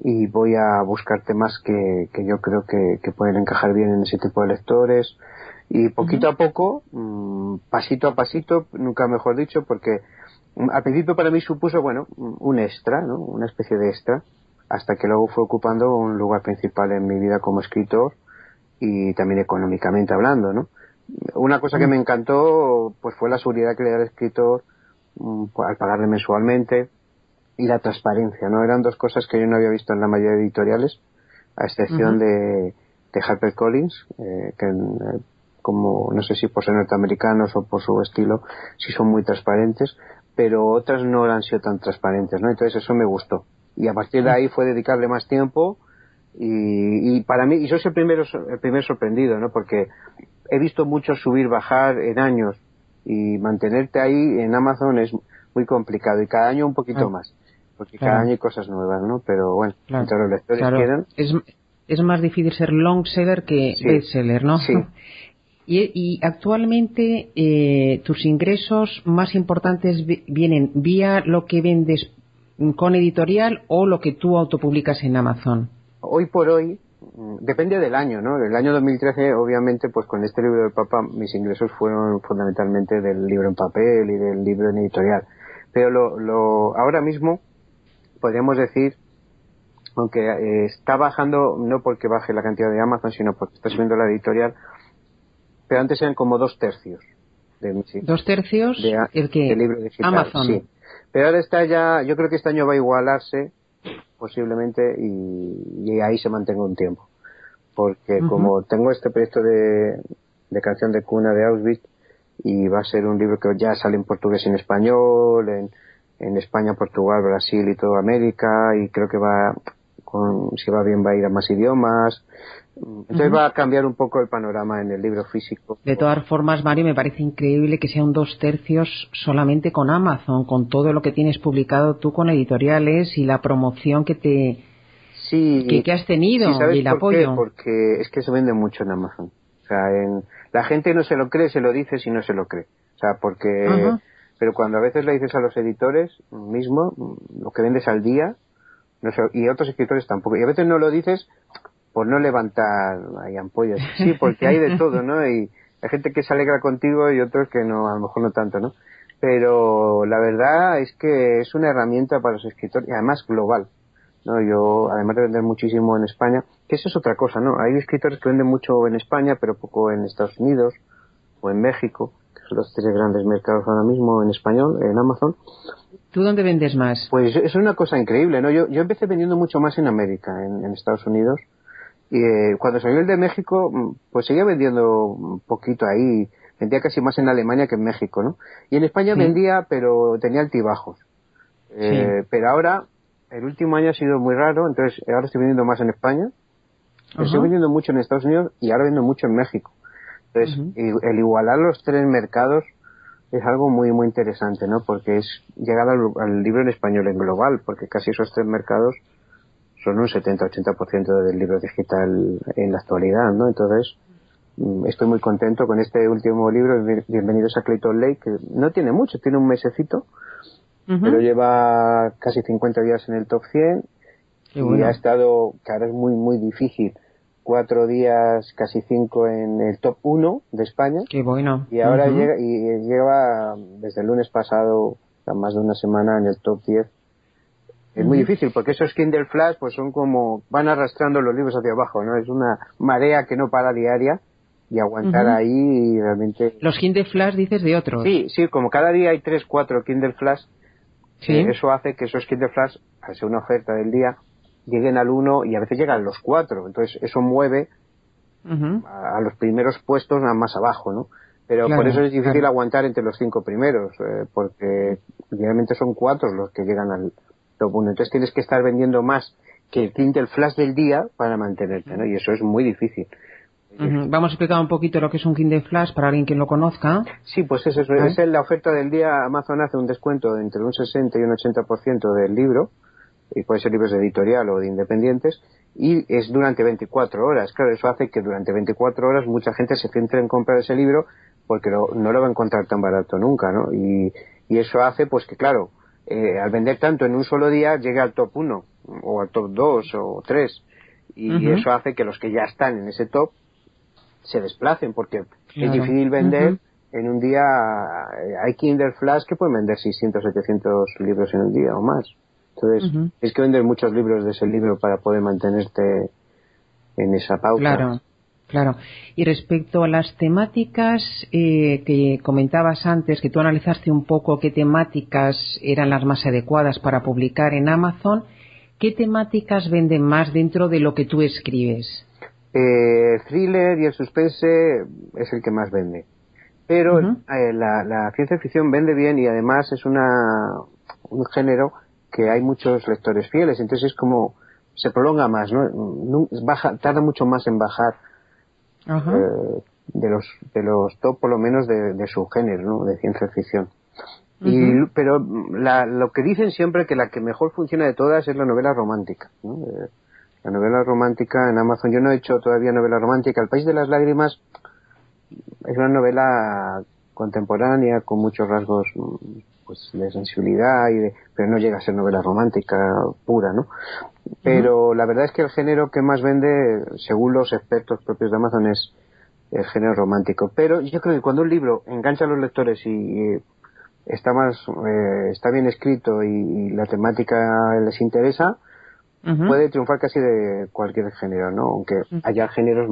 y voy a buscar temas que yo creo que pueden encajar bien en ese tipo de lectores. Y poquito a poco, pasito a pasito, nunca mejor dicho, porque al principio para mí supuso, bueno, un extra, ¿no? Una especie de extra, hasta que luego fue ocupando un lugar principal en mi vida como escritor y también económicamente hablando, ¿no? Una cosa que me encantó pues fue la seguridad que le da al escritor al pagarle mensualmente, y la transparencia, ¿no? Eran dos cosas que yo no había visto en la mayoría de editoriales, a excepción de HarperCollins, que como no sé si por ser norteamericanos o por su estilo, sí son muy transparentes, pero otras no han sido tan transparentes, ¿no? Entonces eso me gustó. Y a partir de ahí fue dedicarle más tiempo, y para mí, y soy el primer sorprendido, ¿no? Porque he visto muchos subir, bajar en años, y mantenerte ahí en Amazon es muy complicado, y cada año un poquito más, porque cada año hay cosas nuevas, ¿no? Pero bueno, mientras los lectores quieran.
Es más difícil ser long seller que bestseller, ¿no?
Sí.
Y actualmente tus ingresos más importantes vienen vía lo que vendes con editorial o lo que tú autopublicas en Amazon.
Hoy por hoy depende del año, ¿no? El año 2013, obviamente, pues con este libro del Papa mis ingresos fueron fundamentalmente del libro en papel y del libro en editorial. Pero ahora mismo podríamos decir, aunque está bajando, no porque baje la cantidad de Amazon, sino porque está subiendo la editorial, pero antes eran como 2/3 de mis ingresos.
¿2/3? ¿El que?
Del libro digital,
Amazon.
Sí. Pero ahora está ya, yo creo que este año va a igualarse posiblemente, y ahí se mantenga un tiempo, porque como tengo este proyecto de canción de cuna de Auschwitz, y va a ser un libro que ya sale en portugués y en español, en España, Portugal, Brasil y toda América, y creo que si va bien va a ir a más idiomas. Entonces va a cambiar un poco el panorama en el libro físico.
De todas formas, Mario, me parece increíble que sea un 2/3 solamente con Amazon, con todo lo que tienes publicado tú con editoriales y la promoción que que has tenido, y el apoyo.
¿Por qué? Porque es que se vende mucho en Amazon. O sea, la gente no se lo cree, se lo dice si no se lo cree. O sea, porque pero cuando a veces le dices a los editores mismo lo que vendes al día, y a otros escritores tampoco, y a veces no lo dices por no levantar ahí ampollas. Sí, porque hay de todo, ¿no? Y hay gente que se alegra contigo y otros que no, a lo mejor no tanto, ¿no? Pero la verdad es que es una herramienta para los escritores, y además global. ¿no? Yo, además de vender muchísimo en España, que eso es otra cosa, ¿no? Hay escritores que venden mucho en España, pero poco en Estados Unidos o en México, que son los 3 grandes mercados ahora mismo en español, en Amazon.
¿Tú dónde vendes más?
Pues es una cosa increíble, ¿no? Yo empecé vendiendo mucho más en América, en Estados Unidos, y cuando salió el de México, pues seguía vendiendo un poquito ahí, vendía casi más en Alemania que en México, ¿no? Y en España vendía, pero tenía altibajos. Pero ahora, el último año ha sido muy raro, entonces ahora estoy vendiendo más en España, estoy vendiendo mucho en Estados Unidos y ahora vendo mucho en México. Entonces, el igualar los 3 mercados es algo muy muy interesante, ¿no? Porque es llegar al libro en español en global, porque casi esos 3 mercados son un 70-80% del libro digital en la actualidad, ¿no? Entonces, estoy muy contento con este último libro, Bienvenidos a Clayton Lake, que no tiene mucho, tiene un mesecito, pero lleva casi 50 días en el top 100 y ha estado, que ahora es muy muy difícil, 4 días, casi 5 en el top 1 de España.
Qué bueno.
Y ahora lleva desde el lunes pasado, más de una semana, en el top 10. Es muy difícil, porque esos Kindle Flash pues son como, van arrastrando los libros hacia abajo, ¿no? Es una marea que no para diaria, y aguantar ahí y realmente...
¿Los Kindle Flash dices de otros?
Sí, como cada día hay 3, 4 Kindle Flash, eso hace que esos Kindle Flash, al ser una oferta del día, lleguen al 1 y a veces llegan los 4, entonces eso mueve a los primeros puestos más abajo, ¿no? Pero por eso es difícil aguantar entre los 5 primeros, porque realmente son 4 los que llegan al top 1, entonces tienes que estar vendiendo más que el Kindle Flash del día para mantenerte, ¿no? Y eso es muy difícil.
Vamos a explicar un poquito lo que es un Kindle Flash para alguien que lo conozca.
Sí, pues eso es la oferta del día. Amazon hace un descuento de entre un 60 y un 80% del libro, y puede ser libros de editorial o de independientes, y es durante 24 horas. Claro, eso hace que durante 24 horas mucha gente se centre en comprar ese libro porque no lo va a encontrar tan barato nunca, ¿no? Y eso hace pues que, claro, al vender tanto en un solo día llegue al top 1 o al top 2 o 3, y eso hace que los que ya están en ese top se desplacen, porque es difícil vender en un día. Hay Kindle Flash que pueden vender 600, 700 libros en un día o más. Entonces, es que vender muchos libros de ese libro para poder mantenerte en esa pauta.
Claro. Y respecto a las temáticas que comentabas antes, que tú analizaste un poco qué temáticas eran las más adecuadas para publicar en Amazon, ¿qué temáticas venden más dentro de lo que tú escribes?
El thriller y el suspense es el que más vende, pero la ciencia ficción vende bien, y además es un género que hay muchos lectores fieles, entonces es como se prolonga más, ¿no? Tarda mucho más en bajar de los top, por lo menos de su género, ¿no? De ciencia ficción. Pero lo que dicen siempre, que la que mejor funciona de todas es la novela romántica, ¿no? La novela romántica en Amazon, yo no he hecho todavía novela romántica. El País de las Lágrimas es una novela contemporánea con muchos rasgos pues de sensibilidad, pero no llega a ser novela romántica pura, ¿no? Pero la verdad es que el género que más vende, según los expertos propios de Amazon, es el género romántico. Pero yo creo que cuando un libro engancha a los lectores y está bien escrito y la temática les interesa, puede triunfar casi de cualquier género, ¿no? Aunque haya géneros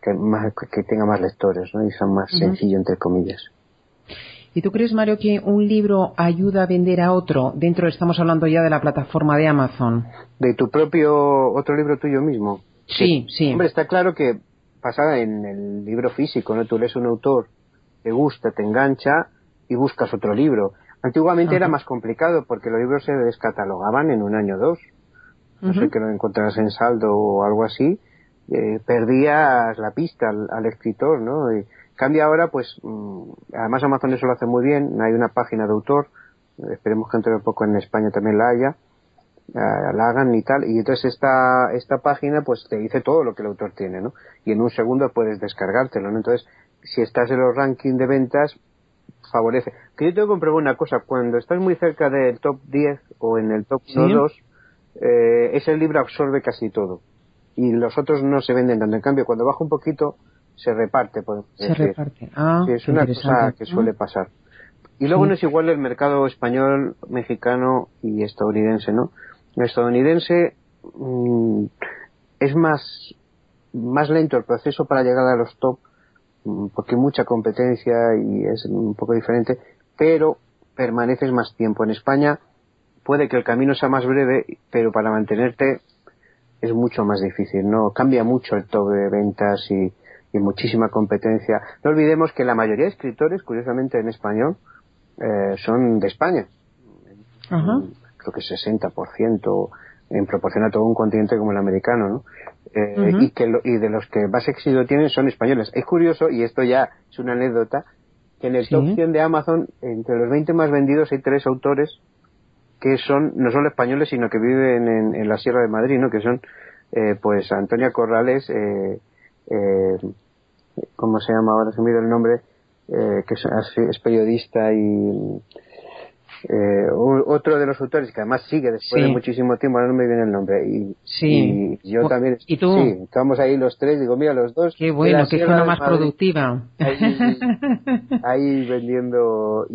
que tengan más lectores, ¿no? Y son más sencillos, entre comillas.
¿Y tú crees, Mario, que un libro ayuda a vender a otro? Estamos hablando ya de la plataforma de Amazon.
¿De tu otro libro tuyo mismo?
Sí.
Hombre, está claro que pasa en el libro físico, ¿no? Tú lees un autor, te gusta, te engancha y buscas otro libro. Antiguamente era más complicado porque los libros se descatalogaban en un año o 2. No sé, que lo encontraras en saldo o algo así, perdías la pista al escritor, ¿no? Y cambia ahora, pues, además Amazon eso lo hace muy bien, hay una página de autor, esperemos que entre un poco en España también la haya, la hagan y tal, y entonces esta página pues te dice todo lo que el autor tiene, ¿no? Y en un segundo puedes descargártelo, ¿no? Entonces, si estás en los rankings de ventas, favorece. Que yo tengo que comprobar una cosa, cuando estás muy cerca del top 10 o en el top 1 o 2, ese libro absorbe casi todo y los otros no se venden tanto. En cambio, cuando baja un poquito se reparte,
reparte.
Sí, es una cosa que suele pasar. Y luego no es igual el mercado español, mexicano y estadounidense, ¿no? El estadounidense es más lento el proceso para llegar a los top, porque hay mucha competencia y es un poco diferente, pero permaneces más tiempo. En España puede que el camino sea más breve, pero para mantenerte es mucho más difícil, ¿no? Cambia mucho el top de ventas y muchísima competencia. No olvidemos que la mayoría de escritores, curiosamente en español, son de España.
Ajá.
Creo que 60% en proporción a todo un continente como el americano, ¿no? Y de los que más éxito tienen son españoles. Es curioso, y esto ya es una anécdota, que en el top 100 de Amazon, entre los 20 más vendidos, hay 3 autores que no son españoles, sino que viven en la Sierra de Madrid, ¿no? Que son pues Antonia Corrales, ¿cómo se llama? Ahora se me olvidó el nombre, que es periodista, y otro de los autores que además sigue después de muchísimo tiempo, ahora no me viene el nombre, y yo también.
¿Y tú?
Sí, estamos ahí los 3, digo, mira, los 2.
Qué bueno, que zona más productiva.
Ahí vendiendo,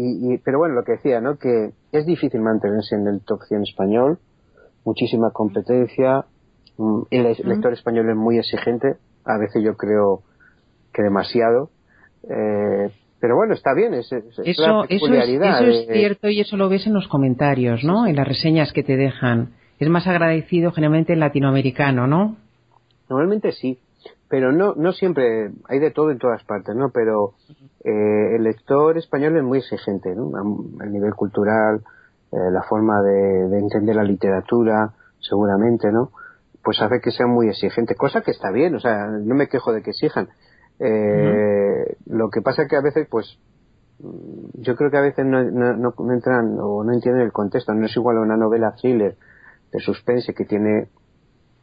pero bueno, lo que decía, ¿no? Que es difícil mantenerse en el top 100 español, muchísima competencia, el lector español es muy exigente, a veces yo creo que demasiado, pero bueno, está bien, es la peculiaridad.
Eso es cierto, y eso lo ves en los comentarios, ¿no? En las reseñas que te dejan. Es más agradecido generalmente el latinoamericano, ¿no?
Normalmente sí, pero no siempre, hay de todo en todas partes, ¿no? Pero el lector español es muy exigente, ¿no? A nivel cultural, la forma de entender la literatura, seguramente, ¿no? Pues hace que sea muy exigente, cosa que está bien, o sea, no me quejo de que exijan. Lo que pasa que a veces, pues, yo creo que a veces no entran o no entienden el contexto. No es igual a una novela thriller de suspense que tiene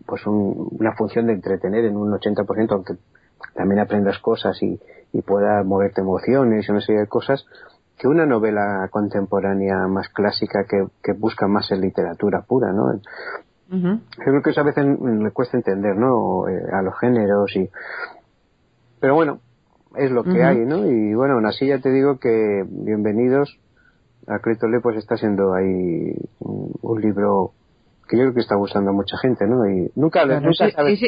pues una función de entretener en un 80%, aunque también aprendas cosas y pueda moverte emociones y una serie de cosas, que una novela contemporánea más clásica que busca más en literatura pura, ¿no? Yo creo que eso a veces le cuesta entender, ¿no? A los géneros pero bueno, es lo que hay, ¿no? Y bueno, aún así ya te digo que bienvenidos a Crétole, pues está siendo ahí un libro que yo creo que está gustando a mucha gente, ¿no? Y nunca sabes.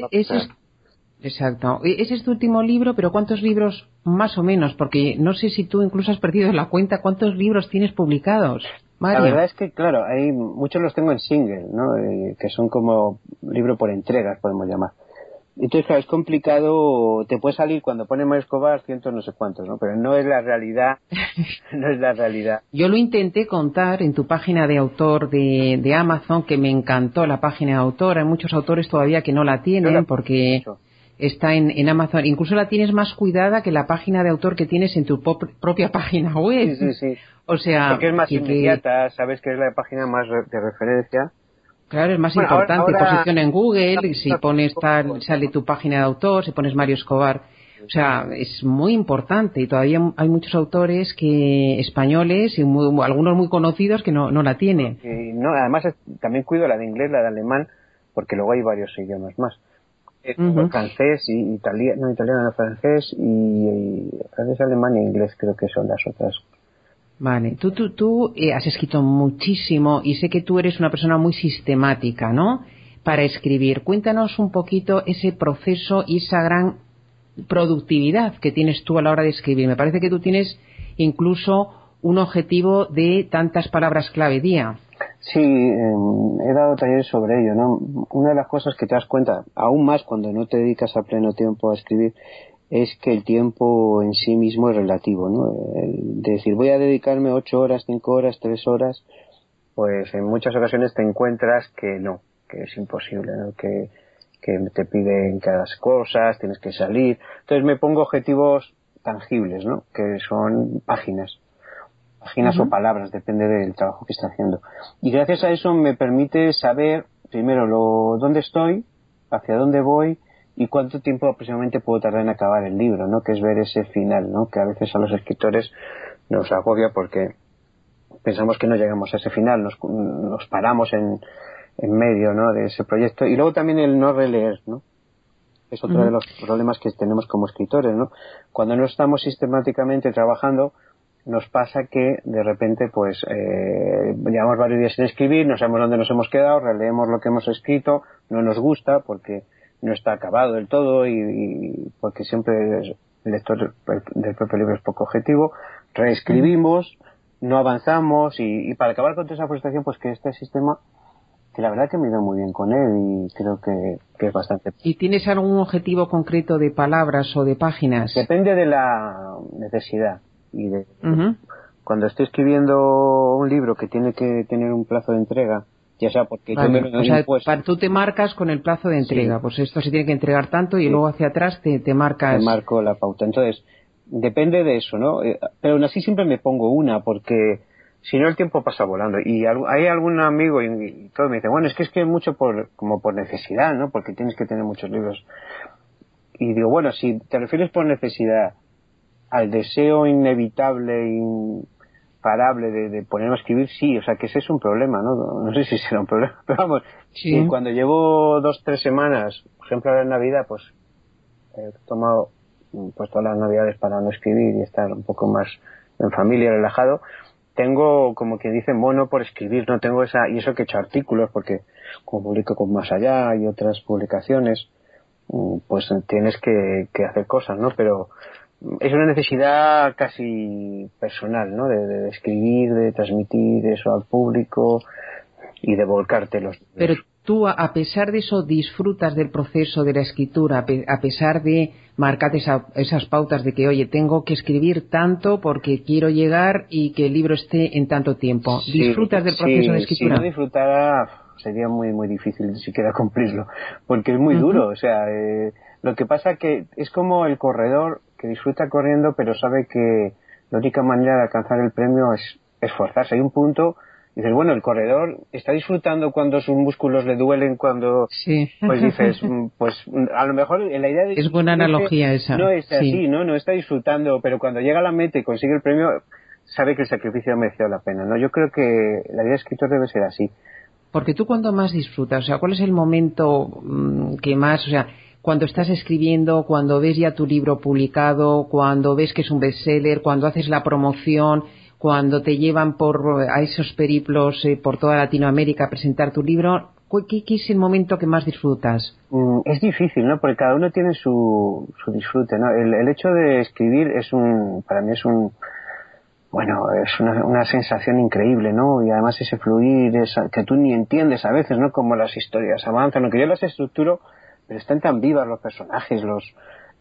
Exacto. Ese es tu último libro, pero ¿cuántos libros más o menos? Porque no sé si tú incluso has perdido la cuenta. ¿Cuántos libros tienes publicados, Mario?
La verdad es que, claro, hay muchos los tengo en single, ¿no? Que son como libro por entregas, podemos llamar. Entonces, claro, es complicado, te puede salir cuando pone Mario Escobar cientos no sé cuántos, ¿no? Pero no es la realidad, no es la realidad.
Yo lo intenté contar en tu página de autor de Amazon, que me encantó la página de autor. Hay muchos autores todavía que no la tienen porque está en Amazon. Incluso la tienes más cuidada que la página de autor que tienes en tu propia página web.
Sí.
O sea,
porque es más inmediata, sabes que es la página más de referencia.
Claro, es más importante. Posición en Google, y si pones tal, sale tu página de autor, si pones Mario Escobar. O sea, es muy importante y todavía hay muchos autores españoles y algunos muy conocidos que no la tienen.
Y no, además también cuido la de inglés, la de alemán, porque luego hay varios idiomas más. Francés y italiano, francés y francés, alemán e inglés creo que son las otras.
Vale, tú has escrito muchísimo y sé que tú eres una persona muy sistemática, ¿no? Para escribir. Cuéntanos un poquito ese proceso y esa gran productividad que tienes tú a la hora de escribir. Me parece que tú tienes incluso un objetivo de tantas palabras clave día.
Sí, he dado talleres sobre ello, ¿no? Una de las cosas que te das cuenta, aún más cuando no te dedicas a pleno tiempo a escribir, es que el tiempo en sí mismo es relativo, ¿no? De decir, voy a dedicarme 8 horas, 5 horas, 3 horas, pues en muchas ocasiones te encuentras que no, que es imposible, ¿no? Que te piden que hagas cosas, tienes que salir. Entonces me pongo objetivos tangibles, ¿no? Que son páginas o palabras, depende del trabajo que esté haciendo. Y gracias a eso me permite saber, primero, dónde estoy, hacia dónde voy, y cuánto tiempo aproximadamente puedo tardar en acabar el libro, ¿no? Que es ver ese final, ¿no? Que a veces a los escritores nos agobia porque pensamos que no llegamos a ese final, nos paramos en medio, ¿no? De ese proyecto. Y luego también el no releer, ¿no? Es otro de los problemas que tenemos como escritores, ¿no? Cuando no estamos sistemáticamente trabajando, nos pasa que de repente pues llevamos varios días sin escribir, no sabemos dónde nos hemos quedado, releemos lo que hemos escrito, no nos gusta porque no está acabado del todo y porque siempre el lector del propio libro es poco objetivo, reescribimos, no avanzamos y para acabar con toda esa frustración, pues que este sistema, que la verdad que me he ido muy bien con él y creo que es bastante.
¿Y tienes algún objetivo concreto de palabras o de páginas?
Depende de la necesidad y de cuando estoy escribiendo un libro que tiene que tener un plazo de entrega, ya sea porque yo me lo he impuesto.
Tú te marcas con el plazo de entrega, pues esto se tiene que entregar tanto y luego hacia atrás te marcas.
Te marco la pauta. Entonces, depende de eso, ¿no? Pero aún así siempre me pongo una, porque si no el tiempo pasa volando. Y hay algún amigo y todo me dice, bueno, es que mucho como por necesidad, ¿no? Porque tienes que tener muchos libros. Y digo, bueno, si te refieres por necesidad al deseo inevitable, imparable de ponerme a escribir, sí, o sea, que ese es un problema, ¿no? No sé si será un problema, pero vamos, sí. Cuando llevo 2-3 semanas, por ejemplo ahora en Navidad, pues he tomado pues todas las Navidades para no escribir y estar un poco más en familia, relajado. Tengo, como que dicen, mono por escribir, no tengo esa, y eso que he hecho artículos, porque como publico con Más Allá y otras publicaciones, pues tienes que hacer cosas, ¿no? Pero es una necesidad casi personal, ¿no? De escribir, de transmitir eso al público y de volcártelos.
Pero tú, a pesar de eso, disfrutas del proceso de la escritura, a pesar de marcarte esas pautas de que, oye, tengo que escribir tanto porque quiero llegar y que el libro esté en tanto tiempo. Sí, ¿disfrutas del proceso de escritura?
Si no disfrutara, sería muy, muy difícil siquiera cumplirlo, porque es muy duro. O sea, lo que pasa que es como el corredor que disfruta corriendo, pero sabe que la única manera de alcanzar el premio es esforzarse. Hay un punto, dices, bueno, el corredor está disfrutando cuando sus músculos le duelen, cuando pues dices, pues a lo mejor la idea de
es buena analogía esa.
No es así, no está disfrutando, pero cuando llega a la meta y consigue el premio, sabe que el sacrificio ha merecido la pena, ¿no? Yo creo que la vida de escritor debe ser así.
Porque tú, cuando más disfrutas, o sea, ¿cuál es el momento que más, o sea, cuando estás escribiendo, cuando ves ya tu libro publicado, cuando ves que es un bestseller, cuando haces la promoción, cuando te llevan a esos periplos por toda Latinoamérica a presentar tu libro, ¿qué es el momento que más disfrutas?
Es difícil, ¿no? Porque cada uno tiene su disfrute, ¿no? El hecho de escribir para mí es una sensación increíble, ¿no? Y además ese fluir, que tú ni entiendes a veces, ¿no? Cómo las historias avanzan, aunque yo las estructuro, pero están tan vivas los personajes,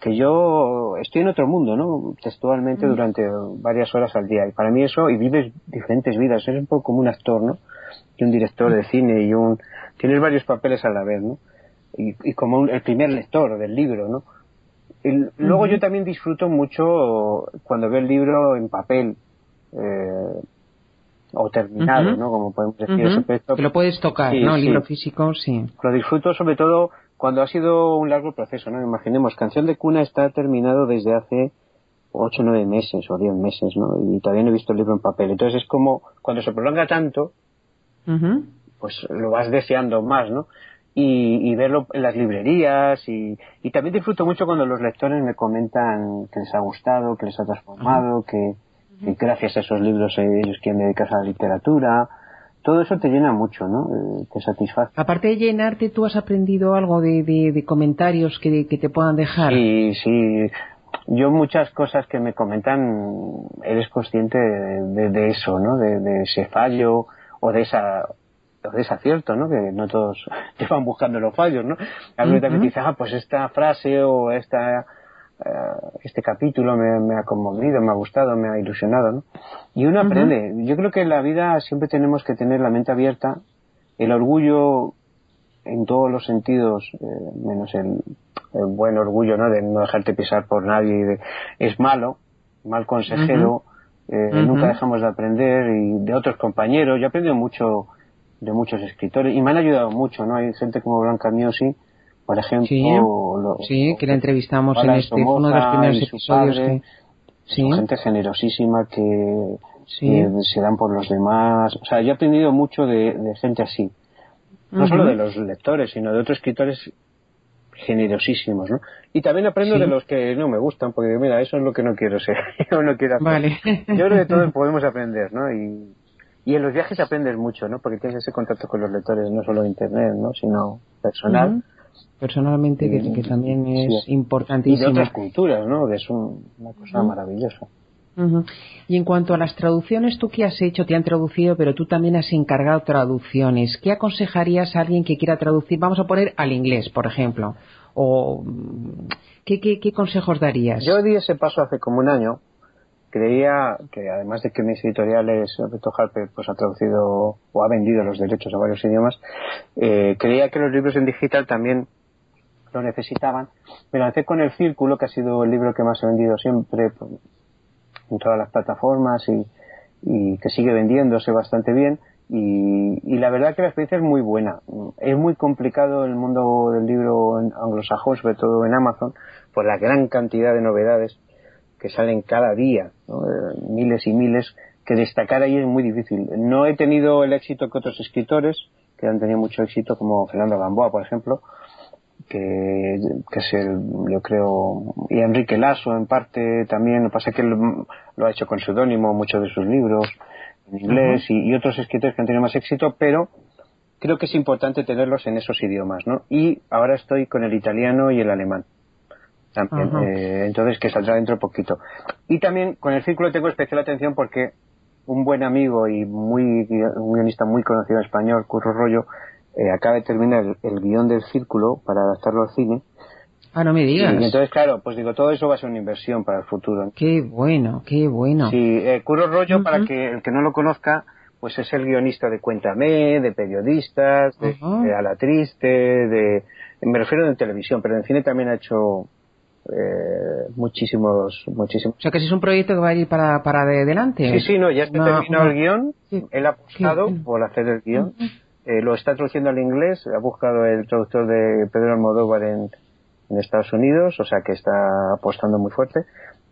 que yo estoy en otro mundo, ¿no? Textualmente durante varias horas al día. Y para mí eso, y vives diferentes vidas, eres un poco como un actor, ¿no? Y un director de cine tienes varios papeles a la vez, ¿no? Y como el primer lector del libro, ¿no? Luego yo también disfruto mucho cuando veo el libro en papel, o terminado, ¿no? Como podemos decir.
Que lo puedes tocar, ¿no? El libro físico, sí.
Lo disfruto sobre todo cuando ha sido un largo proceso, ¿no? Imaginemos, Canción de Cuna está terminado desde hace 8 o 9 meses o 10 meses, ¿no? Y todavía no he visto el libro en papel. Entonces es como, cuando se prolonga tanto, pues lo vas deseando más, ¿no? Y verlo en las librerías y también disfruto mucho cuando los lectores me comentan que les ha gustado, que les ha transformado, que gracias a esos libros ellos quieren dedicarse a la literatura. Todo eso te llena mucho, ¿no? Te satisface.
Aparte de llenarte, ¿tú has aprendido algo de comentarios que te puedan dejar?
Sí. Yo muchas cosas que me comentan, eres consciente de eso, ¿no? De ese fallo o de ese acierto, ¿no? Que no todos te van buscando los fallos, ¿no? Alguien también dice, pues esta frase o este capítulo me ha conmovido, me ha gustado, me ha ilusionado, ¿no? Y uno aprende. Yo creo que en la vida siempre tenemos que tener la mente abierta. El orgullo, en todos los sentidos, menos el buen orgullo, ¿no? De no dejarte pisar por nadie, es malo, mal consejero. Nunca dejamos de aprender, y de otros compañeros. Yo he aprendido mucho de muchos escritores y me han ayudado mucho, ¿no? Hay gente como Blanca Miosi, por ejemplo,
que la entrevistamos en uno de los primeros episodios.
Son gente generosísima que se dan por los demás. O sea, yo he aprendido mucho de gente así. No solo de los lectores, sino de otros escritores generosísimos, ¿no? Y también aprendo de los que no me gustan, porque mira, eso es lo que no quiero ser, yo no quiero hacer.
Vale.
Yo creo que todos podemos aprender, ¿no? Y en los viajes aprendes mucho, ¿no? Porque tienes ese contacto con los lectores, no solo de internet, ¿no? Sino personal.
Personalmente, que también es importantísimo.
Y de otras culturas, ¿no? Que es una cosa maravillosa.
Y en cuanto a las traducciones, ¿tú qué has hecho? Te han traducido, pero tú también has encargado traducciones. ¿Qué aconsejarías a alguien que quiera traducir? Vamos a poner al inglés, por ejemplo. O ¿qué consejos darías?
Yo di ese paso hace como un año. Creía que, además de que mis editoriales, Reto Harper, pues ha traducido o ha vendido los derechos a varios idiomas, creía que los libros en digital también lo necesitaban. Me lancé con El Círculo, que ha sido el libro que más he vendido siempre en todas las plataformas y que sigue vendiéndose bastante bien. Y la verdad que la experiencia es muy buena. Es muy complicado el mundo del libro anglosajón, sobre todo en Amazon, por la gran cantidad de novedades que salen cada día, ¿no? Miles y miles, que destacar ahí es muy difícil. No he tenido el éxito que otros escritores, que han tenido mucho éxito, como Fernando Gamboa, por ejemplo, que es yo creo, y Enrique Lasso en parte también. Lo que pasa es que lo ha hecho con seudónimo muchos de sus libros en inglés, y otros escritores que han tenido más éxito, pero creo que es importante tenerlos en esos idiomas, ¿no? Y ahora estoy con el italiano y el alemán también, entonces, que saldrá dentro de poquito. Y también con El Círculo tengo especial atención porque un buen amigo y un guionista muy conocido en español, Curro Rollo, acaba de terminar el guión del Círculo para adaptarlo al cine.
Ah, no me digas.
Y entonces, claro, pues digo, todo eso va a ser una inversión para el futuro, ¿no?
Qué bueno, qué bueno.
Sí, Curro Rollo, para que el que no lo conozca, pues es el guionista de Cuéntame, de Periodistas, de A la Triste, me refiero de televisión, pero en cine también ha hecho muchísimos.
O sea, que si es un proyecto que va a ir para adelante.
Sí, no, ya está terminado el guión. Sí. Él ha apostado por hacer el guión. Lo está traduciendo al inglés. Ha buscado el traductor de Pedro Almodóvar en Estados Unidos, o sea que está apostando muy fuerte.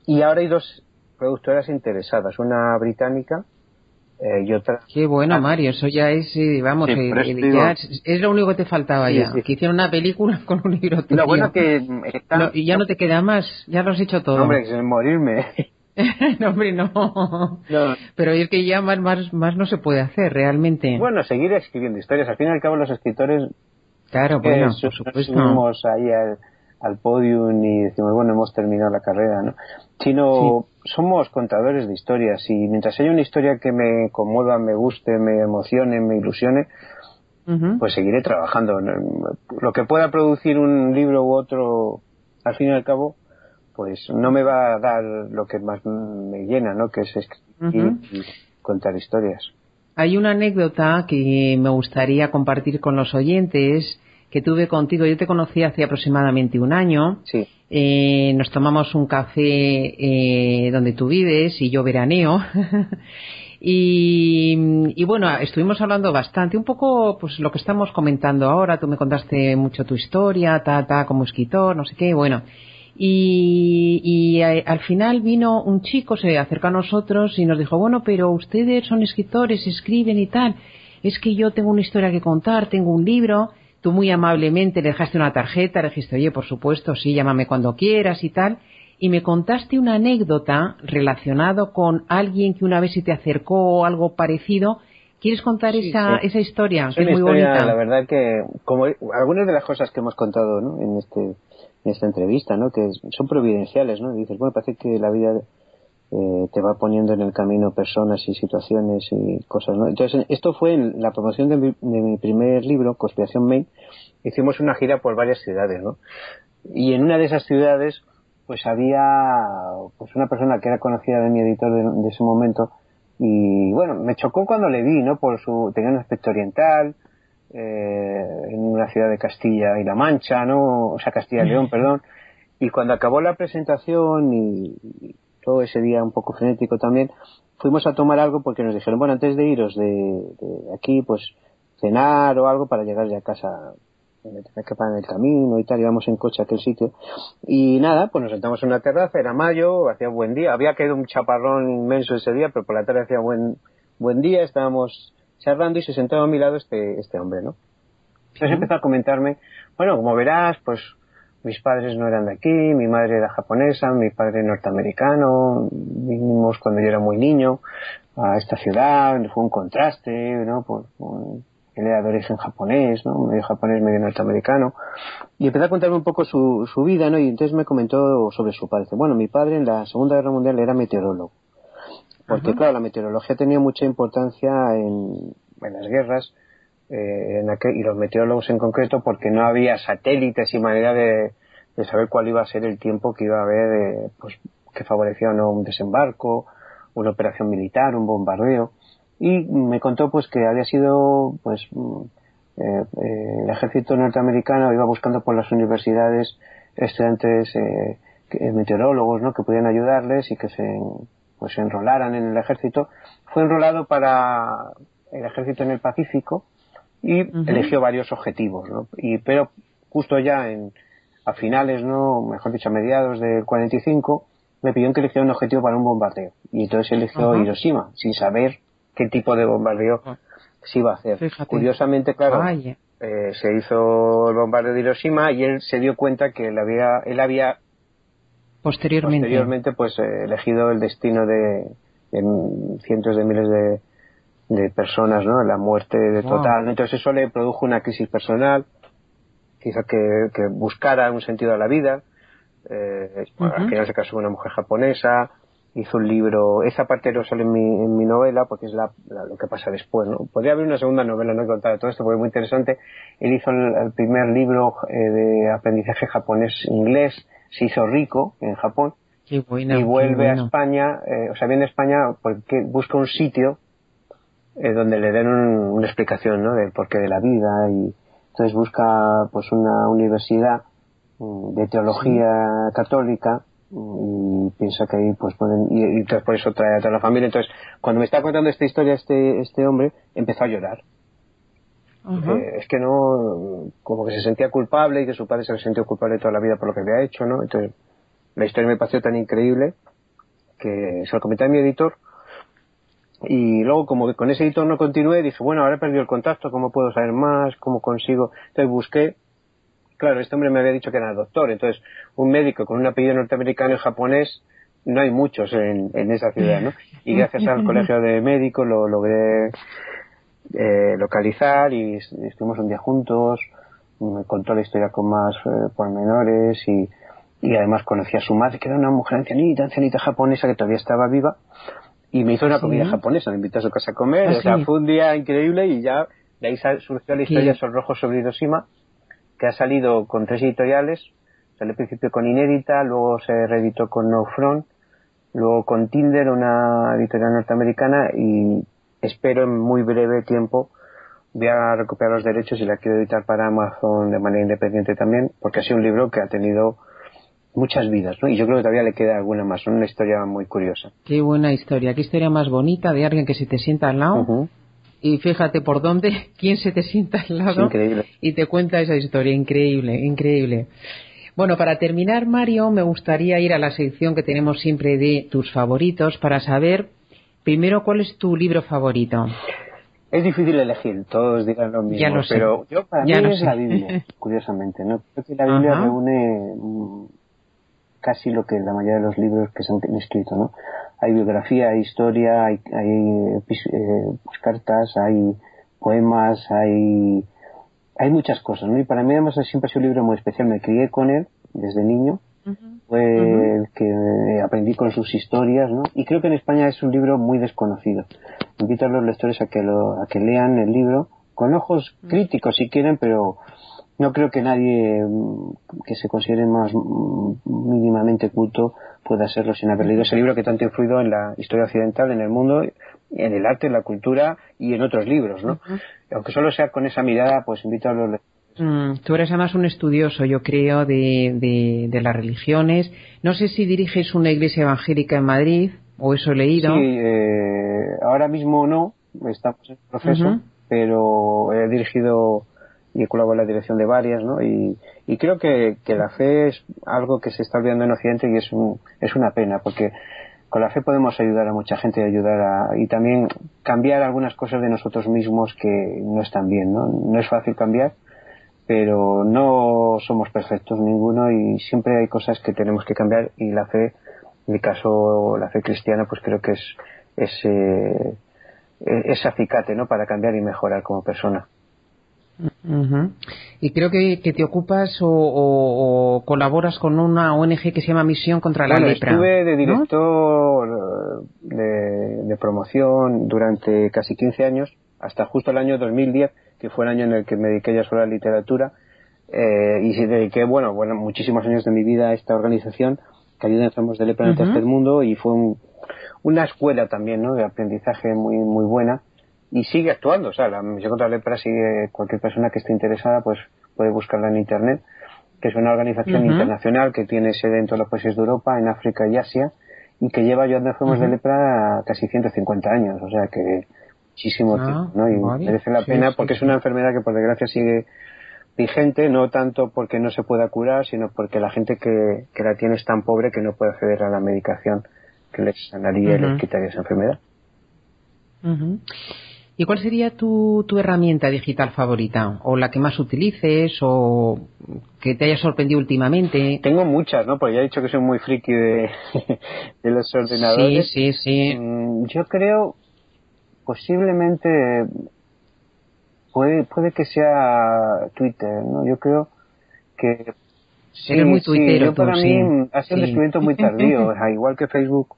Y ahora hay dos productoras interesadas, una británica y otra.
Qué bueno, Mario, eso ya es, vamos, ya es lo único que te faltaba ya, que hicieron una película con un libro tuyo.
Lo bueno que
y ya no te queda más, ya lo has hecho todo.
No, hombre, es morirme.
No, hombre, no. Pero es que ya más no se puede hacer realmente.
Bueno, seguir escribiendo historias. Al fin y al cabo los escritores,
claro, bueno, por supuesto,
subimos ahí al podium y decimos, bueno, hemos terminado la carrera, ¿no? Sino somos contadores de historias, y mientras haya una historia que me conmueva, me guste, me emocione, me ilusione, pues seguiré trabajando. Lo que pueda producir un libro u otro, al fin y al cabo, pues no me va a dar lo que más me llena, ¿no? Que es escribir y contar historias.
Hay una anécdota que me gustaría compartir con los oyentes que tuve contigo. Yo te conocí hace aproximadamente un año.
Sí.
Nos tomamos un café donde tú vives y yo veraneo. y bueno, estuvimos hablando bastante, un poco pues lo que estamos comentando ahora. Tú me contaste mucho tu historia, como escritor, no sé qué, bueno. Y al final vino un chico, se acercó a nosotros y nos dijo, bueno, pero ustedes son escritores, escriben y tal. Es que yo tengo una historia que contar, tengo un libro. Tú muy amablemente le dejaste una tarjeta, le dijiste, oye, por supuesto, sí, llámame cuando quieras y tal. Y me contaste una anécdota relacionada con alguien que una vez se te acercó o algo parecido. ¿Quieres contar esa historia? Que es muy bonita.
La verdad que, como algunas de las cosas que hemos contado, ¿no? en esta entrevista, ¿no? Que son providenciales, ¿no? Y dices, bueno, parece que la vida te va poniendo en el camino personas y situaciones y cosas, ¿no? Entonces, esto fue en la promoción de mi primer libro, Conspiración Main. Hicimos una gira por varias ciudades, ¿no? Y en una de esas ciudades, pues había pues una persona que era conocida de mi editor de ese momento, y bueno, me chocó cuando le vi, ¿no? Tenía un aspecto oriental, en una ciudad de Castilla y La Mancha, ¿no? O sea, Castilla y León, perdón. Y cuando acabó la presentación y todo ese día un poco frenético también, fuimos a tomar algo porque nos dijeron, bueno, antes de iros de aquí, pues cenar o algo para llegar ya a casa, tener que parar en el camino y tal. Íbamos en coche a aquel sitio y nada, pues nos sentamos en una terraza, era mayo, hacía buen día, había caído un chaparrón inmenso ese día, pero por la tarde hacía buen día, estábamos charlando y se sentaba a mi lado este hombre, ¿no? Entonces empezó a comentarme, bueno, como verás, pues mis padres no eran de aquí, mi madre era japonesa, mi padre norteamericano, vinimos cuando yo era muy niño a esta ciudad, fue un contraste, ¿no? Él era de origen japonés, ¿no? Medio japonés, medio norteamericano. Y empezó a contarme un poco su vida, ¿no? Y entonces me comentó sobre su padre. Bueno, mi padre en la Segunda Guerra Mundial era meteorólogo. Porque, claro, la meteorología tenía mucha importancia en las guerras, y los meteorólogos en concreto, porque no había satélites y manera de saber cuál iba a ser el tiempo que iba a haber, pues, que favorecía o no un desembarco, una operación militar, un bombardeo. Y me contó pues que había sido pues el ejército norteamericano iba buscando por las universidades estudiantes meteorólogos, ¿no? Que pudieran ayudarles y que se enrolaran en el ejército. Fue enrolado para el ejército en el Pacífico y eligió varios objetivos, ¿no? Pero justo ya a finales, no, mejor dicho, a mediados del 45, me pidió que eligiera un objetivo para un bombardeo. Y entonces eligió Hiroshima, sin saber qué tipo de bombardeo se iba a hacer.
Fíjate.
Curiosamente, claro, se hizo el bombardeo de Hiroshima y él se dio cuenta que él había posteriormente pues elegido el destino de cientos de miles de personas, ¿no? La muerte total. Entonces eso le produjo una crisis personal, hizo que buscara un sentido a la vida. Al final se casó con una mujer japonesa, hizo un libro, esa parte no sale en mi novela porque es lo que pasa después, ¿no? Podría haber una segunda novela, no he contado todo esto porque es muy interesante. Él hizo el primer libro de aprendizaje japonés-inglés, se hizo rico en Japón.
Qué bueno,
y vuelve a España, viene a España porque busca un sitio donde le den una explicación, ¿no? Del porqué de la vida, y entonces busca pues una universidad de teología católica y piensa que ahí pues pueden, y entonces por eso trae a toda la familia. Entonces cuando me está contando esta historia este hombre empezó a llorar. Es que no, como que se sentía culpable y que su padre se había sentido culpable toda la vida por lo que había hecho, ¿no? Entonces la historia me pareció tan increíble que se lo comenté a mi editor. Y luego, como que con ese editor no continué, dije, bueno, ahora he perdido el contacto, ¿cómo puedo saber más? ¿Cómo consigo? Entonces busqué. Claro, este hombre me había dicho que era doctor, entonces un médico con un apellido norteamericano y japonés no hay muchos en esa ciudad, ¿no? Y gracias al colegio de médicos lo logré localizar y estuvimos un día juntos, me contó la historia con más pormenores y además conocí a su madre, que era una mujer ancianita japonesa que todavía estaba viva, y me hizo una comida japonesa, me invitó a su casa a comer, o sea, fue un día increíble y ya de ahí surgió la historia Sol Rojo sobre Hiroshima, que ha salido con 3 editoriales. Salió al principio con Inédita, luego se reeditó con No Front, luego con Tinder, una editorial norteamericana, y espero en muy breve tiempo voy a recuperar los derechos y la quiero editar para Amazon de manera independiente también, porque ha sido un libro que ha tenido muchas vidas, ¿no? Y yo creo que todavía le queda alguna más, una historia muy curiosa.
Qué buena historia, qué historia más bonita de alguien que se te sienta al lado. Y fíjate por dónde, quién se te sienta al lado.
Es increíble.
Y te cuenta esa historia, increíble. Bueno, para terminar, Mario, me gustaría ir a la sección que tenemos siempre de tus favoritos para saber, primero, ¿cuál es tu libro favorito?
Es difícil elegir, todos dirán lo mismo,
ya lo sé.
Pero para mí es la Biblia, curiosamente, ¿no? Creo que la Biblia reúne casi lo que la mayoría de los libros que se han escrito, ¿no? Hay biografía, hay historia, hay cartas, hay poemas, hay muchas cosas, ¿no? Y para mí además siempre ha sido un libro muy especial. Me crié con él desde niño, fue el que aprendí con sus historias, ¿no? Y creo que en España es un libro muy desconocido. Invito a los lectores a que lean el libro con ojos críticos si quieren, pero no creo que nadie que se considere más mínimamente culto pueda serlo sin haber leído ese libro que tanto ha influido en la historia occidental, en el mundo, en el arte, en la cultura y en otros libros, ¿no? Aunque solo sea con esa mirada, pues invito a los lectores.
Tú eres además un estudioso, yo creo, de las religiones. No sé si diriges una iglesia evangélica en Madrid, o eso he leído.
Sí, ahora mismo no, estamos en proceso, pero he dirigido y he colaborado en la dirección de varias, ¿no? Y creo que la fe es algo que se está olvidando en Occidente y es una pena, porque con la fe podemos ayudar a mucha gente y también cambiar algunas cosas de nosotros mismos que no están bien, ¿no? No es fácil cambiar, pero no somos perfectos ninguno y siempre hay cosas que tenemos que cambiar, y la fe, en mi caso la fe cristiana, pues creo que es acicate, ¿no?, para cambiar y mejorar como persona.
Uh-huh. Y creo que te ocupas o colaboras con una ONG que se llama Misión contra la Lepra.
Estuve de director, ¿no?, de promoción durante casi 15 años, hasta justo el año 2010, que fue el año en el que me dediqué ya solo a la literatura, y dediqué, bueno, muchísimos años de mi vida a esta organización que ayuda a enfermos de lepra en el tercer mundo, y fue una escuela también, ¿no?, de aprendizaje muy, muy buena. Y sigue actuando, o sea, la Misión contra la Lepra sigue, cualquier persona que esté interesada pues puede buscarla en internet, que es una organización internacional que tiene sede en todos los países de Europa, en África y Asia, y que lleva ayudando a enfermos de lepra casi 150 años, o sea que muchísimo tiempo, ¿no? Y merece la pena porque es una enfermedad que por desgracia sigue vigente, no tanto porque no se pueda curar, sino porque la gente que la tiene es tan pobre que no puede acceder a la medicación que les sanaría y les quitaría esa enfermedad.
¿Y cuál sería tu herramienta digital favorita? ¿O la que más utilices? ¿O que te haya sorprendido últimamente?
Tengo muchas, ¿no? Porque ya he dicho que soy muy friki de los ordenadores.
Sí.
Yo creo, posiblemente, puede que sea Twitter, ¿no? Yo creo que...
Eres muy tuitero,
yo para mí ha sido un descubrimiento muy tardío. Igual que Facebook,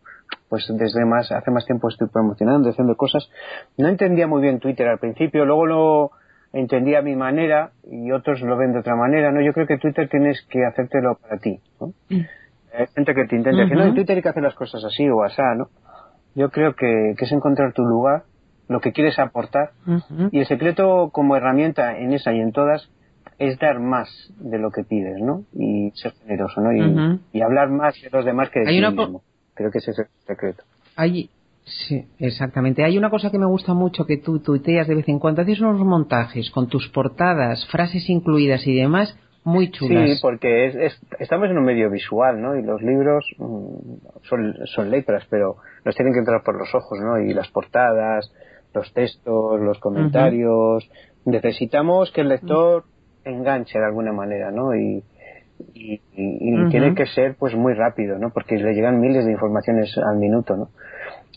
pues desde hace más tiempo estoy promocionando, haciendo cosas. No entendía muy bien Twitter al principio, luego lo entendía a mi manera y otros lo ven de otra manera, ¿no? Yo creo que Twitter tienes que hacértelo para ti, ¿no? Hay gente que te intenta decir, no, en Twitter hay que hacer las cosas así o asá, ¿no? Yo creo que es encontrar tu lugar, lo que quieres aportar, y el secreto como herramienta en esa y en todas es dar más de lo que pides, ¿no? Y ser generoso, ¿no? Y hablar más de los demás que de ti mismo. Creo que ese es el secreto.
Sí, exactamente. Hay una cosa que me gusta mucho que tú tuiteas de vez en cuando. Haces unos montajes con tus portadas, frases incluidas y demás, muy chulas.
Sí, porque estamos en un medio visual, ¿no? Y los libros son letras, pero nos tienen que entrar por los ojos, ¿no? Y las portadas, los textos, los comentarios. Necesitamos que el lector enganche de alguna manera, ¿no? Y tiene que ser pues muy rápido, ¿no? Porque le llegan miles de informaciones al minuto, ¿no?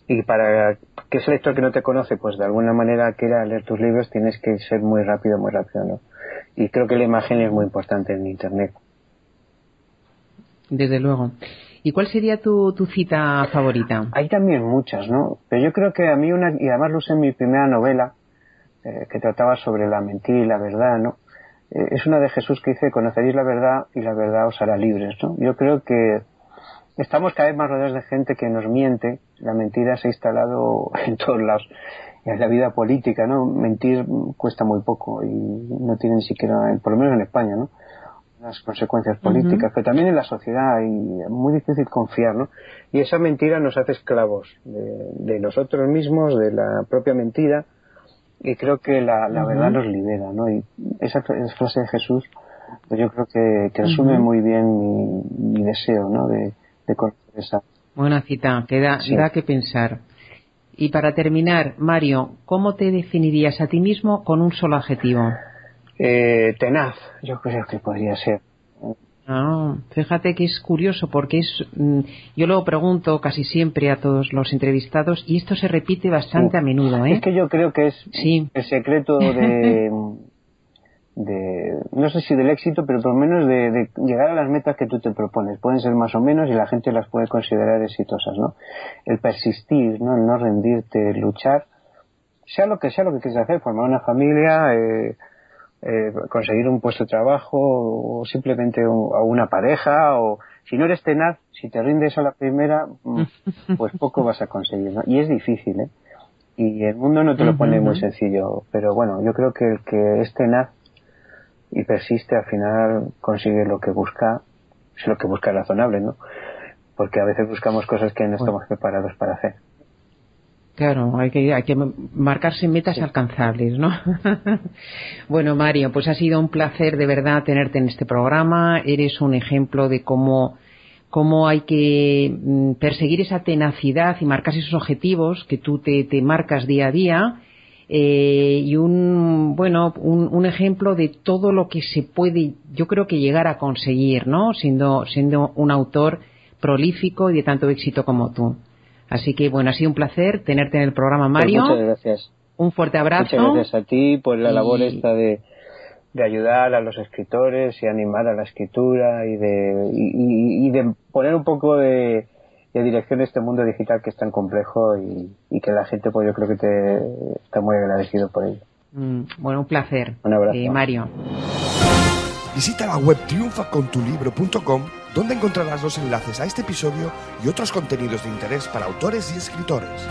Y para que ese lector que no te conoce pues de alguna manera quiera leer tus libros, tienes que ser muy rápido, ¿no? Y creo que la imagen es muy importante en internet.
Desde luego. ¿Y cuál sería tu cita favorita?
Hay también muchas, ¿no? Pero yo creo que a mí y además lo usé en mi primera novela, que trataba sobre la mentira y la verdad, ¿no? Es una de Jesús que dice, conoceréis la verdad y la verdad os hará libres, ¿no? Yo creo que estamos cada vez más rodeados de gente que nos miente. La mentira se ha instalado en todos lados. En la vida política, ¿no? Mentir cuesta muy poco y no tiene ni siquiera, por lo menos en España, ¿no?, unas consecuencias políticas, pero también en la sociedad, y es muy difícil confiar, ¿no? Y esa mentira nos hace esclavos de nosotros mismos, de la propia mentira, y creo que la verdad nos libera, ¿no? Y esa frase de Jesús, pues yo creo que resume muy bien mi deseo, ¿no?, de conocer esa.
Buena cita, da que pensar. Y para terminar, Mario, ¿cómo te definirías a ti mismo con un solo adjetivo?
Tenaz, yo creo que podría ser.
Fíjate que es curioso porque yo lo pregunto casi siempre a todos los entrevistados y esto se repite bastante a menudo, ¿eh?
Es que yo creo que es el secreto de no sé si del éxito, pero por lo menos de llegar a las metas que tú te propones. Pueden ser más o menos y la gente las puede considerar exitosas, ¿no? El persistir, ¿no? El no rendirte, el luchar, sea lo que quieras hacer, formar una familia, conseguir un puesto de trabajo, o simplemente a una pareja, o si no eres tenaz, si te rindes a la primera, pues poco vas a conseguir, ¿no? Y es difícil, ¿eh? Y el mundo no te lo pone muy sencillo, pero bueno, yo creo que el que es tenaz y persiste al final consigue lo que busca, es lo que busca razonable, ¿no? Porque a veces buscamos cosas que no estamos preparados para hacer.
Claro, hay que marcarse metas alcanzables, ¿no? Bueno, Mario, pues ha sido un placer de verdad tenerte en este programa. Eres un ejemplo de cómo hay que perseguir esa tenacidad y marcarse esos objetivos que tú te marcas día a día. y un ejemplo de todo lo que se puede, yo creo, que llegar a conseguir, ¿no? Siendo un autor prolífico y de tanto éxito como tú. Así que ha sido un placer tenerte en el programa, Mario.
Pues muchas gracias.
Un fuerte abrazo.
Muchas gracias a ti por la labor esta de ayudar a los escritores y animar a la escritura y de poner un poco de dirección a este mundo digital que es tan complejo y que la gente, pues yo creo que te está muy agradecido por ello.
Un placer.
Un abrazo.
Mario.
Visita la web triunfacontulibro.com, donde encontrarás los enlaces a este episodio y otros contenidos de interés para autores y escritores.